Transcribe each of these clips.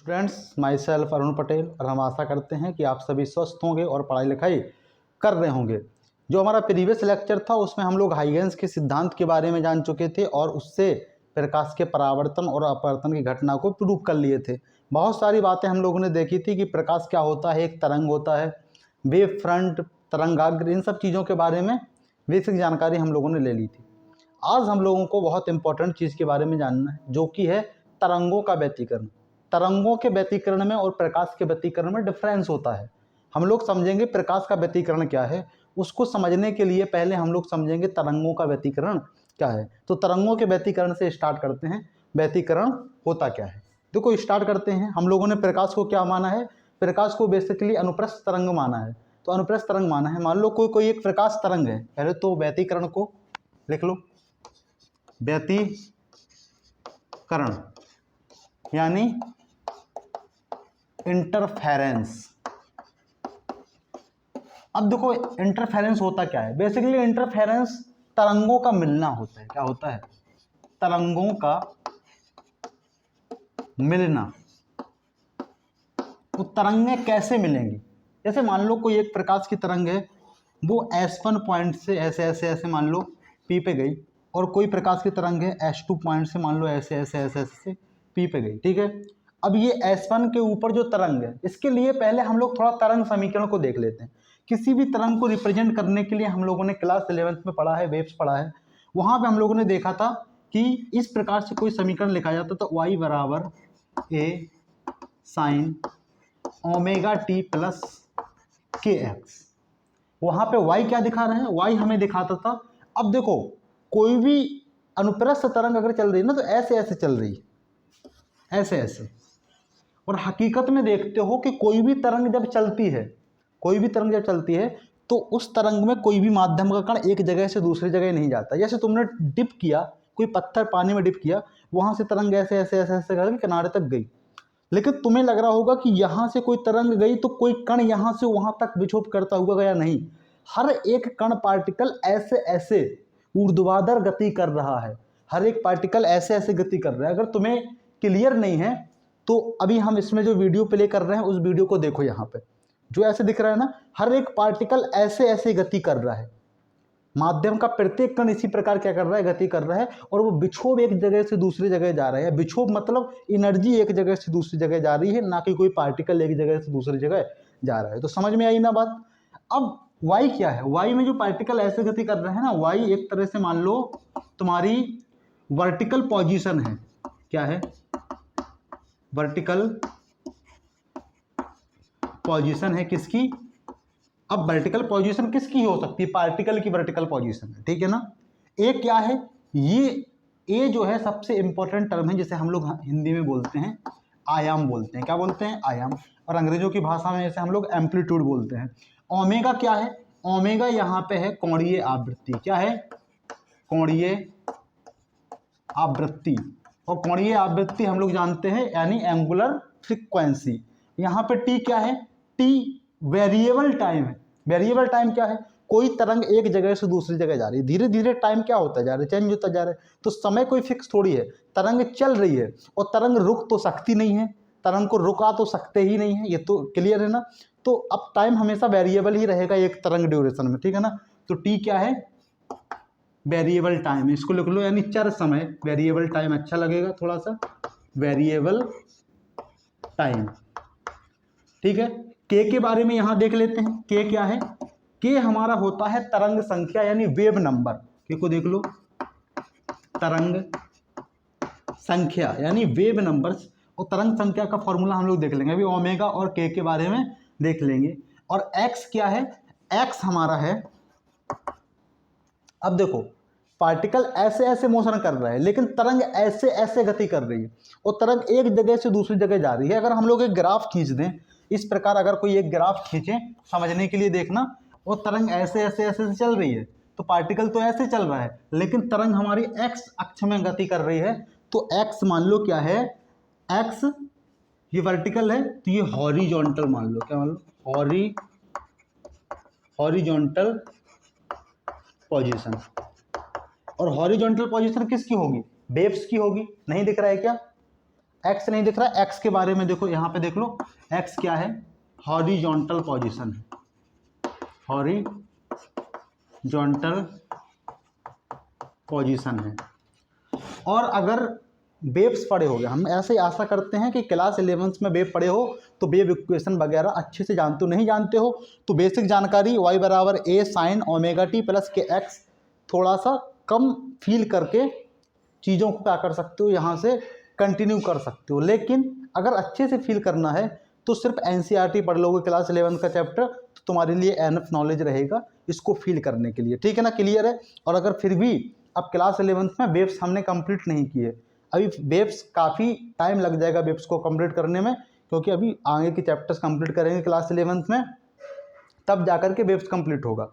Students, my self Arun Patel और हम आशा करते हैं कि आप सभी स्वस्थ होंगे और पढ़ाई लिखाई कर रहे होंगे। जो हमारा प्रीवियस लेक्चर था उसमें हम लोग हाइगेंस के सिद्धांत के बारे में जान चुके थे और उससे प्रकाश के परावर्तन और अपवर्तन की घटना को प्रूव कर लिए थे। बहुत सारी बातें हम लोगों ने देखी थी कि प्रकाश क्या होता है, एक तरंग होता है, वेव फ्रंट, तरंगाग्र, इन सब चीज़ों के बारे में बेसिक जानकारी हम लोगों ने ले ली थी। आज हम लोगों को बहुत इंपॉर्टेंट चीज़ के बारे में जानना है, जो कि है तरंगों का व्यतिकरण। तरंगों के व्यतिकरण में और प्रकाश के व्यतिकरण में डिफरेंस होता है। हम लोग समझेंगे प्रकाश का व्यतिकरण क्या है। उसको समझने के लिए पहले हम लोग समझेंगे तरंगों का व्यतिकरण क्या है। तो तरंगों के व्यतिकरण से स्टार्ट करते हैं। व्यतिकरण होता क्या है, देखो स्टार्ट करते हैं। हम लोगों ने प्रकाश को क्या माना है? प्रकाश को बेसिकली अनुप्रस्थ तरंग माना है। तो अनुप्रस्थ तरंग माना है, मान लो कोई एक प्रकाश तरंग है। पहले तो व्यतिकरण को लिख लो, व्यतिकरण यानी इंटरफेरेंस। अब देखो इंटरफेरेंस होता क्या है। बेसिकली इंटरफेरेंस तरंगों का मिलना होता है। क्या होता है? तरंगों का मिलना। तो तरंगें कैसे मिलेंगी? जैसे मान लो कोई एक प्रकाश की तरंग है, वो S1 पॉइंट से ऐसे ऐसे ऐसे मान लो P पे गई, और कोई प्रकाश की तरंग है S2 पॉइंट से मान लो ऐसे ऐसे ऐसे ऐसे P पे गई। ठीक है, अब ये S1 के ऊपर जो तरंग है, इसके लिए पहले हम लोग थोड़ा तरंग समीकरण को देख लेते हैं। किसी भी तरंग को रिप्रेजेंट करने के लिए हम लोगों ने क्लास 11th में पढ़ा है, वेव्स पढ़ा है। वहाँ पे हम लोगों ने देखा था कि इस प्रकार से कोई समीकरण लिखा जाता था, y बराबर a sine omega t plus k x. वहाँ पे y क्या दिखा रहे हैं? y हमें दिखाता था। अब देखो कोई भी अनुप्रस्थ तरंग अगर चल रही है ना, तो ऐसे ऐसे चल रही है, ऐसे ऐसे। और हकीकत में देखते हो कि कोई भी तरंग जब चलती है, कोई भी तरंग जब चलती है, तो उस तरंग में कोई भी माध्यम का कण एक जगह से दूसरी जगह नहीं जाता। जैसे तुमने डिप किया, कोई पत्थर पानी में डिप किया, वहां से तरंग ऐसे ऐसे ऐसे ऐसे करके किनारे तक गई, लेकिन तुम्हें लग रहा होगा कि यहाँ से कोई तरंग गई तो कोई कण यहाँ से वहां तक विक्षोभ करता हुआ गया, नहीं। हर एक कण पार्टिकल ऐसे ऐसे ऊर्ध्वाधर गति कर रहा है। हर एक पार्टिकल ऐसे ऐसे गति कर रहा है। अगर तुम्हें क्लियर नहीं है तो अभी हम इसमें जो वीडियो प्ले कर रहे हैं उस वीडियो को देखो। यहाँ पे जो ऐसे दिख रहा है ना, हर एक पार्टिकल ऐसे ऐसे गति कर रहा है। माध्यम का प्रत्येक कण इसी प्रकार क्या कर रहा है? गति कर रहा है। और वो विक्षोभ एक जगह से दूसरी जगह जा रहा है। विक्षोभ मतलब एनर्जी एक जगह से दूसरी जगह जा रही है, ना कि कोई पार्टिकल एक जगह से दूसरी जगह जा रहा है। तो समझ में आई ना बात? अब y क्या है? y में जो पार्टिकल ऐसे गति कर रहे हैं ना, y एक तरह से मान लो तुम्हारी वर्टिकल पोजीशन है। क्या है? वर्टिकल पोजीशन है किसकी? अब वर्टिकल पोजीशन किसकी हो सकती है? पार्टिकल की वर्टिकल पोजीशन है, ठीक है ना। ए क्या है? ये ए जो है सबसे इंपॉर्टेंट टर्म है, जिसे हम लोग हिंदी में बोलते हैं आयाम बोलते हैं। क्या बोलते हैं? आयाम। और अंग्रेजों की भाषा में इसे हम लोग एम्पलीट्यूड बोलते हैं। ओमेगा क्या है? ओमेगा यहाँ पे है कोणीय आवृत्ति। क्या है? कोणीय आवृत्ति। और कोणीय आवृत्ति हम लोग जानते हैं यानी एंगुलर फ्रीक्वेंसी। यहाँ पे टी क्या है? टी वेरिएबल टाइम है। वेरिएबल टाइम क्या है? कोई तरंग एक जगह से दूसरी जगह जा रही है, धीरे धीरे टाइम क्या होता जा रहा है? चेंज होता जा रहा है। तो समय कोई फिक्स थोड़ी है। तरंग चल रही है और तरंग रुक तो सकती नहीं है, तरंग को रुका तो सकते ही नहीं है, ये तो क्लियर है ना। तो अब टाइम हमेशा वेरिएबल ही रहेगा एक तरंग ड्यूरेशन में, ठीक है ना। तो टी क्या है? Variable time. इसको लिख लो यानी चर समय। वेरिएबल टाइम अच्छा लगेगा थोड़ा सा, वेरिएबल टाइम, ठीक है। के बारे में यहां देख लेते हैं। के क्या है? के हमारा होता है तरंग संख्या यानी वेव नंबर। के को देख लो, तरंग संख्या यानी वेव नंबर्स। और तरंग संख्या का फॉर्मूला हम लोग देख लेंगे अभी, ओमेगा और के बारे में देख लेंगे। और एक्स क्या है? एक्स हमारा है, अब देखो पार्टिकल ऐसे ऐसे मोशन कर रहा है, लेकिन तरंग ऐसे ऐसे गति कर रही है और तरंग एक जगह से दूसरी जगह जा रही है। अगर हम लोग एक ग्राफ खींच दें इस प्रकार, अगर कोई एक ग्राफ खींचे समझने के लिए देखना, और तरंग ऐसे ऐसे ऐसे से चल रही है, तो पार्टिकल तो ऐसे चल रहा है, लेकिन तरंग हमारी एक्स अक्ष में गति कर रही है। तो एक्स मान लो क्या है? एक्स ये वर्टिकल है, तो ये हॉरिजॉन्टल मान लो। क्या मान लो? Horizontal position. और हॉरिजॉन्टल पोजीशन किसकी होगी? वेव्स की होगी। नहीं दिख रहा है क्या? एक्स नहीं दिख रहा, एक्स के बारे में देखो, यहाँ पे देख लो, एक्स क्या है, हॉरिजॉन्टल पोजीशन, हॉरिजॉन्टल पोजीशन है। और अगर वेव्स पढ़े हो गए, हम ऐसे ही आशा करते हैं कि क्लास 11th में वेव पढ़े हो तो वेव इक्वेशन वगैरह अच्छे से जानते हो, नहीं जानते हो तो बेसिक जानकारी y बराबर a sine omega t plus k x थोड़ा सा कम फील करके चीज़ों को क्या कर सकते हो, यहाँ से कंटिन्यू कर सकते हो। लेकिन अगर अच्छे से फील करना है तो सिर्फ NCERT पढ़ लोगे क्लास 11th का चैप्टर, तो तुम्हारे लिए एनफ नॉलेज रहेगा इसको फील करने के लिए, ठीक है ना, क्लियर है। और अगर फिर भी अब क्लास 11th में वेव्स हमने कंप्लीट नहीं किए, अभी वेव्स काफ़ी टाइम लग जाएगा वेव्स को कंप्लीट करने में, क्योंकि अभी आगे के चैप्टर्स कंप्लीट करेंगे क्लास 11th में, तब जाकर के वेव्स कंप्लीट होगा।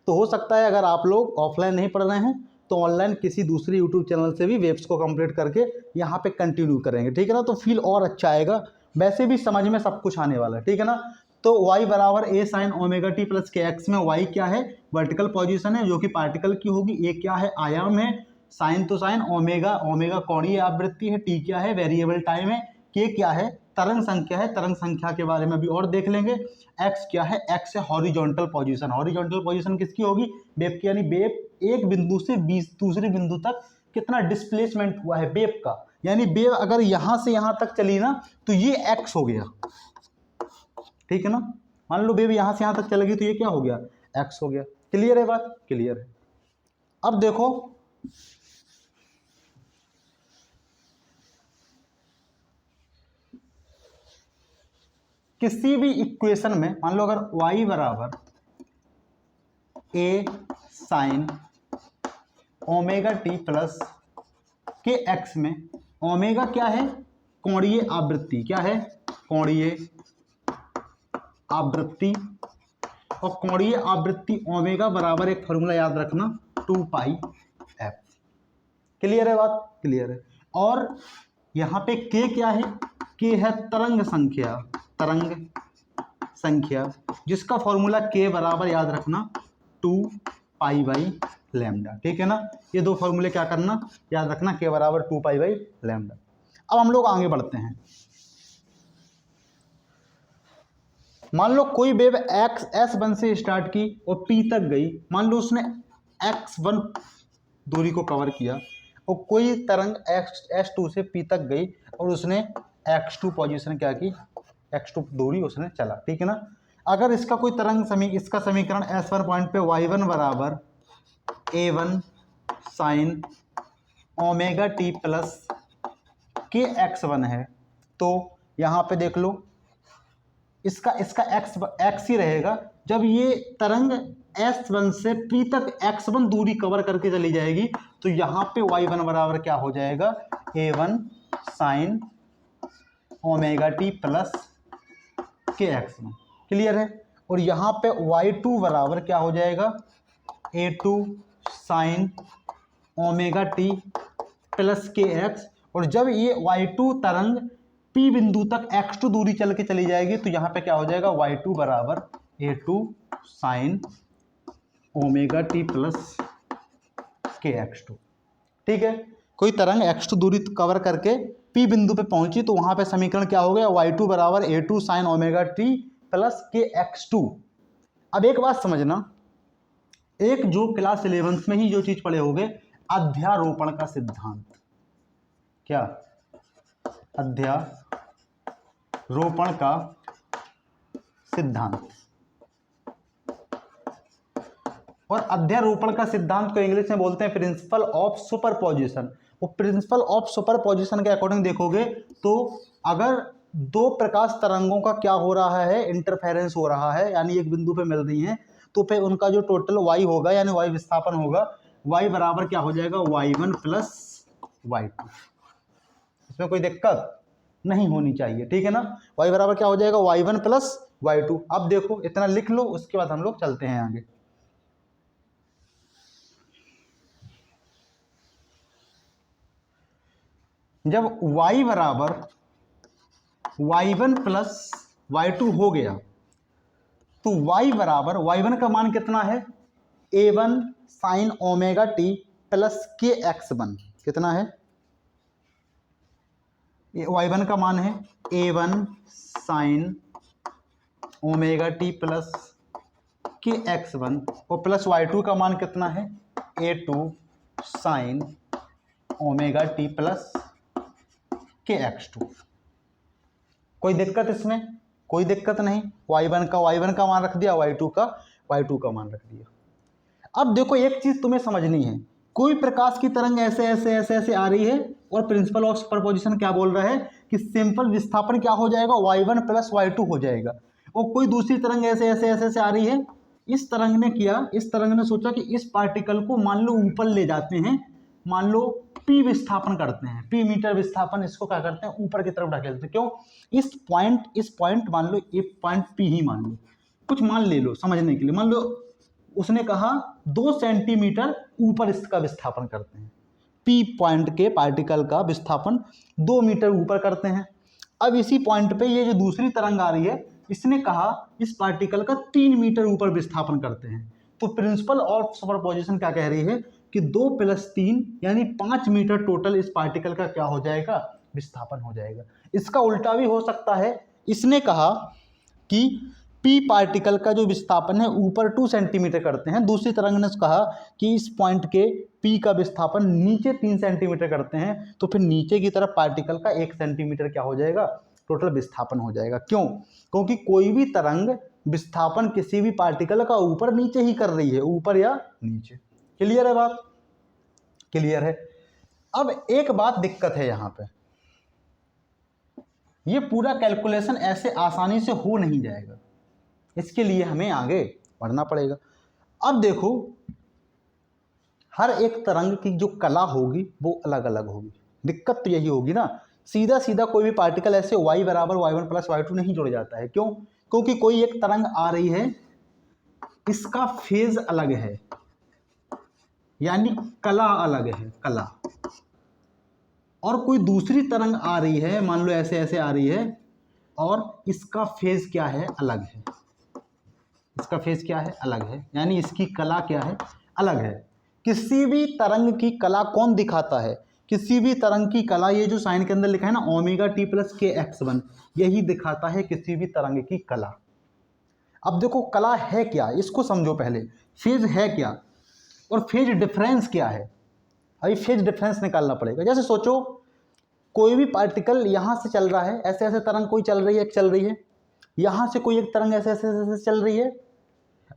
तो हो सकता है अगर आप लोग ऑफलाइन नहीं पढ़ रहे हैं तो ऑनलाइन किसी दूसरे यूट्यूब चैनल से भी वेव्स को कंप्लीट करके यहाँ पे कंटिन्यू करेंगे, ठीक है ना, तो फील और अच्छा आएगा, वैसे भी समझ में सब कुछ आने वाला है, ठीक है ना। तो y बराबर a sine omega t plus k x में y क्या है, वर्टिकल पोजीशन है जो कि पार्टिकल की होगी, a क्या है, आयाम है, साइन तो साइन, ओमेगा ओमेगा कोणीय आवृत्ति है, t क्या है, वेरिएबल टाइम है, k क्या है, तरंग संख्या है, तरंग संख्या के बारे में भी और देख लेंगे, x क्या है, x है हॉरिजॉन्टल पोजीशन, हॉरिजॉन्टल पोजीशन किसकी होगी, वेव की, यानी वेव एक बिंदु से दूसरे बिंदु तक कितना डिस्प्लेसमेंट हुआ है वेव का, यानी वेव अगर यहाँ से यहाँ तक चली ना तो ये x हो गया, ठीक है ना, मान लो वेव यहाँ से यहाँ तक चल गई तो ये क्या हो गया, x हो गया। क्लियर है बात, क्लियर है। अब देखो किसी भी इक्वेशन में मान लो अगर y बराबर a sine omega t plus k x में ओमेगा क्या है, कोणीय आवृत्ति, क्या है, कोणीय आवृत्ति, और कोणीय आवृत्ति ओमेगा बराबर एक फॉर्मूला याद रखना 2 पाई f। क्लियर है बात, क्लियर है। और यहाँ पे k क्या है, k है तरंग संख्या, तरंग संख्या जिसका फॉर्मूला k बराबर याद रखना 2 पाई बाई लैम्डा, ठीक है ना। ये दो फॉर्मूले क्या करना, याद रखना, k बराबर 2 पाई बाई लैम्डा। अब हम लोग आगे बढ़ते हैं। मान लो कोई वेव S1 से स्टार्ट की और P तक गई, मान लो उसने x1 दूरी को कवर किया, और कोई तरंग S2 से P तक गई और उसने x2 पोजीशन क्या की, x2 दूरी उसने चला, ठीक है ना। अगर इसका कोई तरंग इसका समीकरण S1 पॉइंट पे y1 बराबर a1 sine omega t plus के x1 है, तो यहाँ पे देख लो इसका x ही रहेगा। जब ये तरंग S1 से P तक x1 दूरी कवर करके चली जाएगी तो यहाँ पे y1 बराबर क्या हो जाएगा, a1 sine omega t plus के x1। क्लियर है। और यहाँ पे y2 बराबर क्या हो जाएगा, a2 sine omega t plus k x. और जब ये y2 तरंग P बिंदु तक x2 दूरी चल के चली जाएगी तो यहाँ पे क्या हो जाएगा, y2 बराबर a2 sine omega t plus के x2, ठीक है। कोई तरंग x2 दूरी कवर करके P बिंदु पे पहुंची तो वहां पे समीकरण क्या हो गया, y2 बराबर a2 sine omega t plus के x2। अब एक बात समझना, एक जो क्लास 11th में ही जो चीज पढ़े होगे, अध्यारोपण का सिद्धांत, क्या, अध्यारोपण का सिद्धांत। और अध्यारोपण का सिद्धांत को इंग्लिश में बोलते हैं प्रिंसिपल ऑफ सुपरपोजिशन। वो प्रिंसिपल ऑफ सुपरपोजिशन के अकॉर्डिंग देखोगे तो अगर दो प्रकाश तरंगों का क्या हो रहा है, इंटरफेरेंस हो रहा है, यानी एक बिंदु पे मिल रही हैं, तो फिर उनका जो टोटल y होगा यानी y विस्थापन होगा, y बराबर क्या हो जाएगा, y1 प्लस y2। इसमें कोई दिक्कत नहीं होनी चाहिए, ठीक है ना। y बराबर क्या हो जाएगा, y1 प्लस y2। अब देखो इतना लिख लो, उसके बाद हम लोग चलते हैं आगे। जब y बराबर y1 प्लस y2 हो गया तो y बराबर y1 का मान कितना है, a1 sine omega t plus के x1 कितना है, y1 का मान है a1 sine omega t plus के x1 और प्लस y2 का मान कितना है a2 sine omega t plus के x2। कोई दिक्कत इसमें? कोई दिक्कत नहीं। y1 का मान रख दिया, y2 का मान रख दिया। अब देखो एक चीज तुम्हें समझनी है, कोई प्रकाश की तरंग ऐसे ऐसे ऐसे ऐसे आ रही है और प्रिंसिपल ऑफ सुपरपोजिशन क्या बोल रहा है कि सिंपल विस्थापन क्या हो जाएगा, y1 प्लस y2 हो जाएगा। और कोई दूसरी तरंग ऐसे ऐसे ऐसे ऐसे आ रही है, इस तरंग ने सोचा कि इस पार्टिकल को मान लो ऊपर ले जाते हैं, मान लो P विस्थापन करते हैं, P मीटर विस्थापन, इसको क्या करते हैं ऊपर की तरफ ढकेलते हैं। क्यों? इस पॉइंट मान लो ये पॉइंट P ही मान लो, कुछ मान ले लो समझने के लिए। मान लो उसने कहा 2 सेंटीमीटर ऊपर इसका विस्थापन करते हैं, P पॉइंट के पार्टिकल का विस्थापन 2 मीटर ऊपर करते हैं। अब इसी पॉइंट पे ये जो दूसरी तरंग आ रही है, इसने कहा इस पार्टिकल का 3 मीटर ऊपर विस्थापन करते हैं। तो प्रिंसिपल ऑफ सुपरपोजिशन क्या कह रही है कि 2 + 3 यानी 5 मीटर टोटल इस पार्टिकल का क्या हो जाएगा, विस्थापन हो जाएगा। इसका उल्टा भी हो सकता है, इसने कहा कि P पार्टिकल का जो विस्थापन है ऊपर 2 सेंटीमीटर करते हैं, दूसरी तरंग ने कहा कि इस पॉइंट के P का विस्थापन नीचे 3 सेंटीमीटर करते हैं, तो फिर नीचे की तरफ पार्टिकल का 1 सेंटीमीटर क्या हो जाएगा, टोटल विस्थापन हो जाएगा। क्यों? क्योंकि कोई भी तरंग विस्थापन किसी भी पार्टिकल का ऊपर नीचे ही कर रही है, ऊपर या नीचे। क्लियर है बात? क्लियर है। अब एक बात दिक्कत है यहाँ पे, ये पूरा कैलकुलेशन ऐसे आसानी से हो नहीं जाएगा, इसके लिए हमें आगे बढ़ना पड़ेगा। अब देखो हर एक तरंग की जो कला होगी वो अलग अलग होगी। दिक्कत तो यही होगी ना, सीधा सीधा कोई भी पार्टिकल ऐसे y बराबर y1 प्लस y2 नहीं जोड़ जाता है। क्यों? क्योंकि कोई एक तरंग आ रही है, इसका फेज अलग है, यानी कला अलग है, कला। और कोई दूसरी तरंग आ रही है, मान लो ऐसे ऐसे आ रही है, और इसका फेज क्या है, अलग है। इसका फेज क्या है, अलग है, यानी इसकी कला क्या है, अलग है। किसी भी तरंग की कला कौन दिखाता है? किसी भी तरंग की कला, ये जो साइन के अंदर लिखा है ना ओमेगा टी प्लस के x1, यही दिखाता है किसी भी तरंग की कला। अब देखो कला है क्या, इसको समझो पहले। फेज है क्या और फेज डिफरेंस क्या है? अभी फेज डिफरेंस निकालना पड़ेगा। जैसे सोचो कोई भी पार्टिकल यहाँ से चल रहा है, ऐसे ऐसे तरंग कोई चल रही है, यहाँ से कोई एक तरंग ऐसे ऐसे ऐसे चल रही है।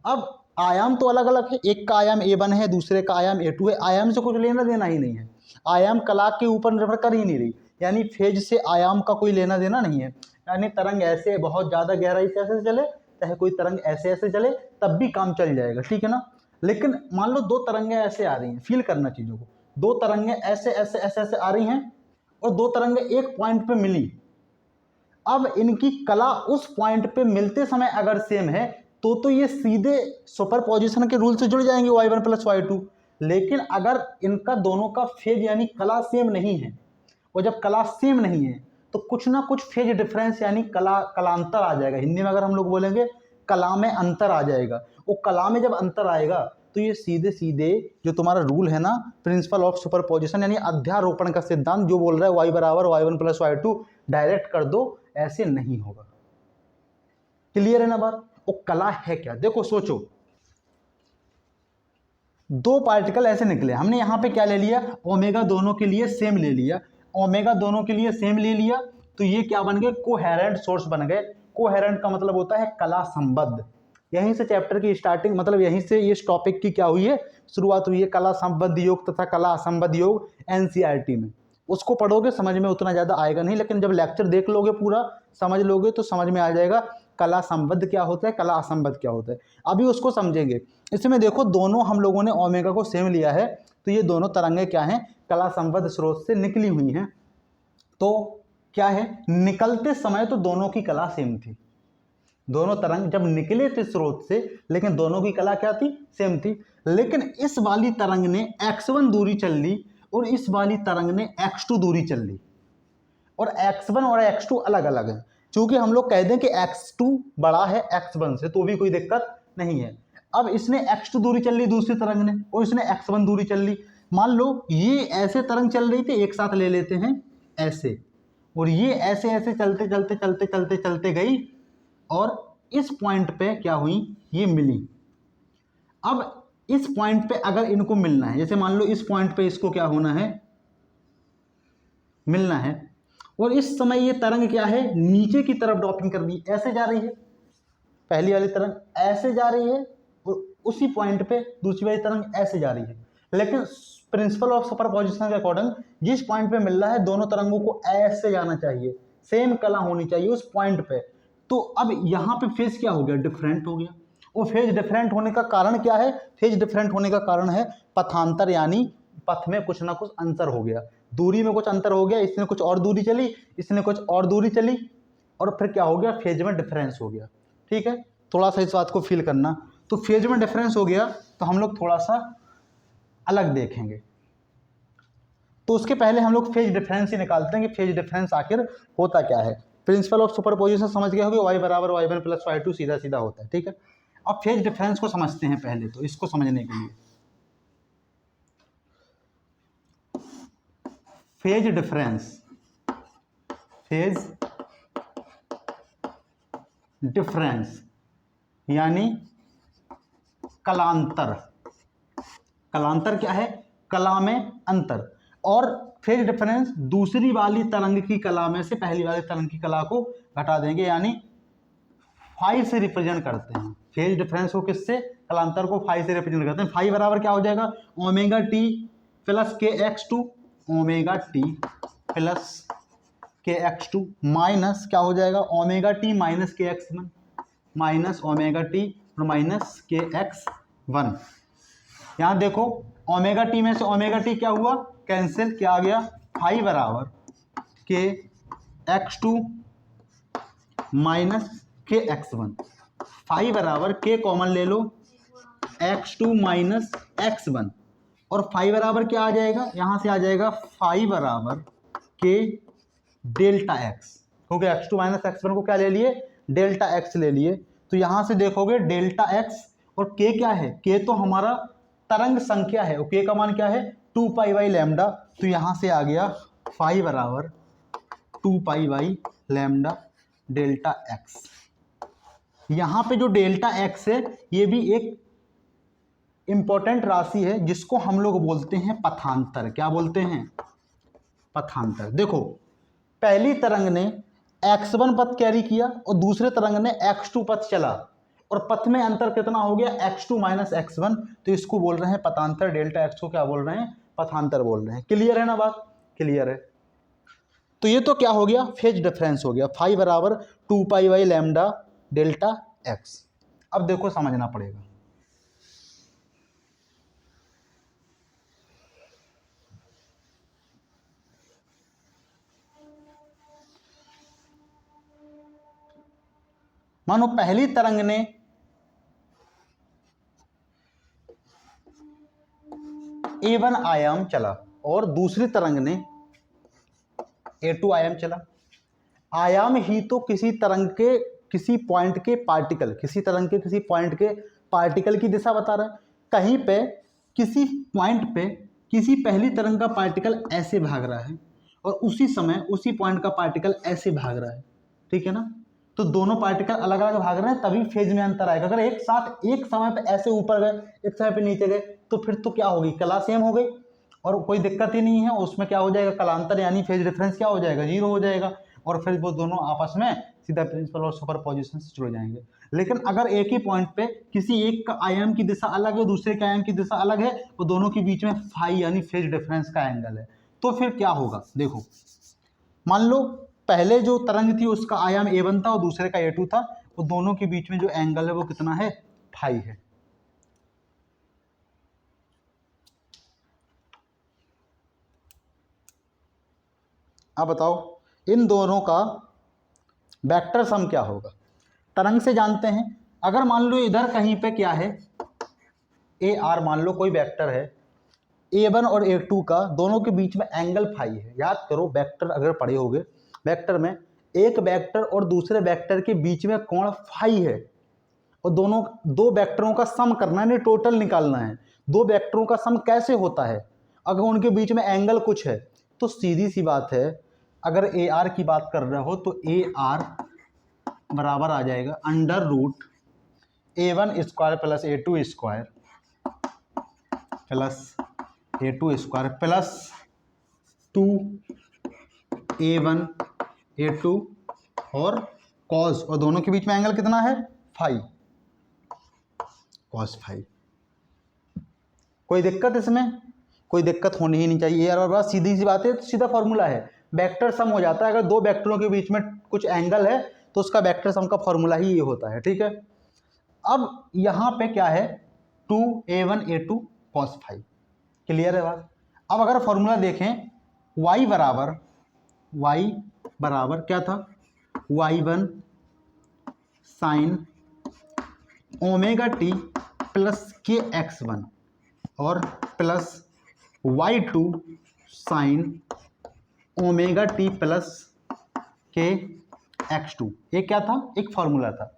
अब आयाम तो अलग अलग है, एक का आयाम a1 है, दूसरे का आयाम a2 है, आयाम से कुछ लेना देना ही नहीं है, आयाम कला के ऊपर निर्भर कर ही नहीं रही, यानी फेज से आयाम का कोई लेना देना नहीं है। यानी तरंग ऐसे बहुत ज़्यादा गहराई से ऐसे चले, चाहे कोई तरंग ऐसे ऐसे चले, तब भी काम चल जाएगा, ठीक है ना। लेकिन मान लो 2 तरंगें ऐसे आ रही हैं, फील करना चीज़ों को, 2 तरंगें ऐसे ऐसे ऐसे ऐसे आ रही हैं और 2 तरंगें एक पॉइंट पे मिली। अब इनकी कला उस पॉइंट पे मिलते समय अगर सेम है तो ये सीधे सुपरपोजिशन के रूल से जुड़ जाएंगे y1 प्लस y2। लेकिन अगर इनका दोनों का फेज यानी कला सेम नहीं है, और जब कला सेम नहीं है तो कुछ ना कुछ फेज डिफरेंस यानी कलांतर आ जाएगा। हिंदी में अगर हम लोग बोलेंगे कला में अंतर आ जाएगा। वो कला में जब अंतर आएगा तो ये सीधे सीधे जो तुम्हारा रूल है ना प्रिंसिपल ऑफ सुपरपोजिशन यानी अध्यारोपण का सिद्धांत जो बोल रहा है y बराबर y1 प्लस y2 डायरेक्ट कर दो, ऐसे नहीं होगा। क्लियर है ना बात? वो कला है क्या, देखो सोचो 2 पार्टिकल ऐसे निकले, हमने यहाँ पे क्या ले लिया, ओमेगा दोनों के लिए सेम ले लिया, ओमेगा दोनों के लिए सेम ले लिया, तो ये क्या बन गए, कोहेरेंट सोर्स बन गए। कोहेरेंट का मतलब होता है कला संबद्ध। यहीं से चैप्टर की स्टार्टिंग, मतलब यहीं से इस टॉपिक की क्या हुई है, शुरुआत हुई है। कला संबद्ध योग तथा कला असंबद्ध योग एनसीईआरटी में, उसको पढ़ोगे समझ में उतना ज़्यादा आएगा नहीं, लेकिन जब लेक्चर देख लोगे पूरा समझ लोगे तो समझ में आ जाएगा कला संबद्ध क्या होता है, कला असंबद्ध क्या होता है। अभी उसको समझेंगे। इसमें देखो दोनों हम लोगों ने ओमेगा को सेम लिया है, तो ये दोनों तरंगें क्या हैं, कला संबद्ध स्रोत से निकली हुई हैं। तो क्या है, निकलते समय तो दोनों की कला सेम थी, दोनों तरंग जब निकले थे स्रोत से, लेकिन दोनों की कला क्या थी, सेम थी। लेकिन इस वाली तरंग ने x1 दूरी चल ली और इस वाली तरंग ने x2 दूरी चल ली, और x1 और x2 अलग अलग है। चूंकि हम लोग कह दें कि x2 बड़ा है x1 से तो भी कोई दिक्कत नहीं है। अब इसने x2 दूरी चल ली दूसरी तरंग ने, और इसने x1 दूरी चल ली। मान लो ये ऐसे तरंग चल रही थी, एक साथ ले लेते हैं ऐसे, और ये ऐसे ऐसे चलते चलते चलते चलते चलते गई और इस पॉइंट पे क्या हुई, ये मिली। अब इस पॉइंट पे अगर इनको मिलना है, जैसे मान लो इस पॉइंट पे इसको क्या होना है, मिलना है, और इस समय ये तरंग क्या है, नीचे की तरफ ड्रॉपिंग कर रही है, ऐसे जा रही है, पहली वाली तरंग ऐसे जा रही है और उसी पॉइंट पे दूसरी वाली तरंग ऐसे जा रही है। लेकिन प्रिंसिपल ऑफ सुपरपोजिशन के अकॉर्डिंग जिस पॉइंट पे मिल रहा है दोनों तरंगों को ऐसे जाना चाहिए, सेम कला होनी चाहिए उस पॉइंट पे। तो अब यहाँ पे फेज क्या हो गया, डिफरेंट हो गया। और फेज डिफरेंट होने का कारण क्या है, फेज डिफरेंट होने का कारण है पथांतर, यानी पथ में कुछ ना कुछ अंतर हो गया, दूरी में कुछ अंतर हो गया, इसने कुछ और दूरी चली, इसने कुछ और दूरी चली, और फिर क्या हो गया, फेज में डिफरेंस हो गया। ठीक है, थोड़ा सा इस बात को फील करना। तो फेज में डिफरेंस हो गया तो हम लोग थोड़ा सा अलग देखेंगे। तो उसके पहले हम लोग फेज डिफरेंस ही निकालते हैं कि फेज डिफरेंस आखिर होता क्या है। प्रिंसिपल ऑफ सुपरपोजिशन समझ गए होगे, y बराबर y1 प्लस y2 सीधा सीधा होता है। ठीक है, अब फेज डिफरेंस को समझते हैं पहले, तो इसको समझने के लिए फेज डिफरेंस, फेज डिफरेंस यानी कलांतर। कलांतर क्या है, कला में अंतर। और फेज डिफरेंस दूसरी वाली तरंग की कला में से पहली वाली तरंग की कला को घटा देंगे, यानी फाई से रिप्रेजेंट करते हैं। फेज डिफरेंस को किससे, कलांतर को फाई से रिप्रेजेंट करते हैं। फाई बराबर क्या हो जाएगा, omega t plus k x two, omega t plus k x two minus क्या हो जाएगा, omega t minus k x one, minus omega t और माइनस के एक्स वन। यहाँ देखो ओमेगा टी में से ओमेगा टी क्या हुआ, कैंसिल, क्या आ गया, फाई बराबर k x two minus k x one. Phi बराबर के कॉमन ले लो, x two minus x one, और फाई बराबर क्या आ जाएगा, यहाँ से आ जाएगा फाई बराबर के डेल्टा एक्स, क्योंकि x two minus x one को क्या ले लिए, डेल्टा एक्स ले लिए। तो यहाँ से देखोगे डेल्टा एक्स और के क्या है, के तो हमारा तरंग संख्या है और के का मान क्या है, 2 पाई बाई लैम्डा। तो यहाँ से आ गया फाई बराबर 2 pi by lambda delta x. यहाँ पे जो डेल्टा एक्स है ये भी एक इंपॉर्टेंट राशि है जिसको हम लोग बोलते हैं पथांतर। क्या बोलते हैं, पथांतर। देखो पहली तरंग ने x1 पथ कैरी किया और दूसरे तरंग ने x2 पथ चला और पथ में अंतर कितना हो गया, x2 माइनस x1। तो इसको बोल रहे हैं पथांतर। डेल्टा x को क्या बोल रहे हैं, पथांतर बोल रहे हैं। क्लियर है ना बात, क्लियर है। तो ये तो क्या हो गया, फेज डिफरेंस हो गया, फाई बराबर 2 pi by lambda delta x. अब देखो समझना पड़ेगा, मानो पहली तरंग ने A1 आयाम चला और दूसरी तरंग ने A2 आयाम चला। आयाम ही तो किसी तरंग के किसी पॉइंट के पार्टिकल, किसी तरंग के किसी पॉइंट के पार्टिकल की दिशा बता रहा है। कहीं पे किसी पॉइंट पे किसी पहली तरंग का पार्टिकल ऐसे भाग रहा है और उसी समय उसी पॉइंट का पार्टिकल ऐसे भाग रहा है, ठीक है ना। तो दोनों पार्टिकल अलग अलग भाग रहे हैं तभी फेज में अंतर आएगा। अगर एक साथ एक समय पे ऐसे ऊपर गए एक समय पे नीचे गए तो फिर तो क्या होगी, कला सेम हो गई और कोई दिक्कत ही नहीं है। उसमें क्या हो जाएगा, कलांतर यानी फेज डिफरेंस क्या हो जाएगा, 0 हो जाएगा और फिर वो दोनों आपस में सीधा प्रिंसिपल और सुपरपोजिशन से जुड़ जाएंगे। लेकिन अगर एक ही पॉइंट पे किसी एक का आयाम की दिशा अलग है दूसरे के आयाम की दिशा अलग है तो दोनों के बीच में फाई यानी फेज डिफरेंस का एंगल है, तो फिर क्या होगा। देखो मान लो पहले जो तरंग थी उसका आयाम A1 था और दूसरे का A2 था, तो दोनों के बीच में जो एंगल है वो कितना है, फाई है। अब बताओ इन दोनों का वेक्टर सम क्या होगा। तरंग से जानते हैं, अगर मान लो इधर कहीं पे क्या है AR, मान लो कोई वेक्टर है A1 और A2 का, दोनों के बीच में एंगल फाई है। याद करो वेक्टर अगर पढ़े होगे, वेक्टर में एक वेक्टर और दूसरे वेक्टर के बीच में कोण फाई है और दोनों दो वेक्टरों का सम करना है, टोटल निकालना है। दो वेक्टरों का सम कैसे होता है, अगर उनके बीच में एंगल कुछ है तो सीधी सी बात है अगर ए आर की बात कर रहे हो तो ए आर बराबर आ जाएगा under root A1 square plus A2 square plus A2 square plus 2A1 A2 और कॉस, और दोनों के बीच में एंगल कितना है 5 cos 5। कोई दिक्कत इसमें? कोई दिक्कत होनी ही नहीं चाहिए यार, और बस सीधी सी बात है, तो सीधा फॉर्मूला है, वेक्टर सम हो जाता है। अगर दो वेक्टरों के बीच में कुछ एंगल है तो उसका वेक्टर सम का फॉर्मूला ही ये होता है, ठीक है। अब यहाँ पे क्या है 2A1 A2 cos 5, क्लियर है बात। अब अगर फॉर्मूला देखें y बराबर क्या था y1 sine omega t plus के x1 और plus y2 sine omega t plus के x2। ये क्या था? एक फॉर्मूला था।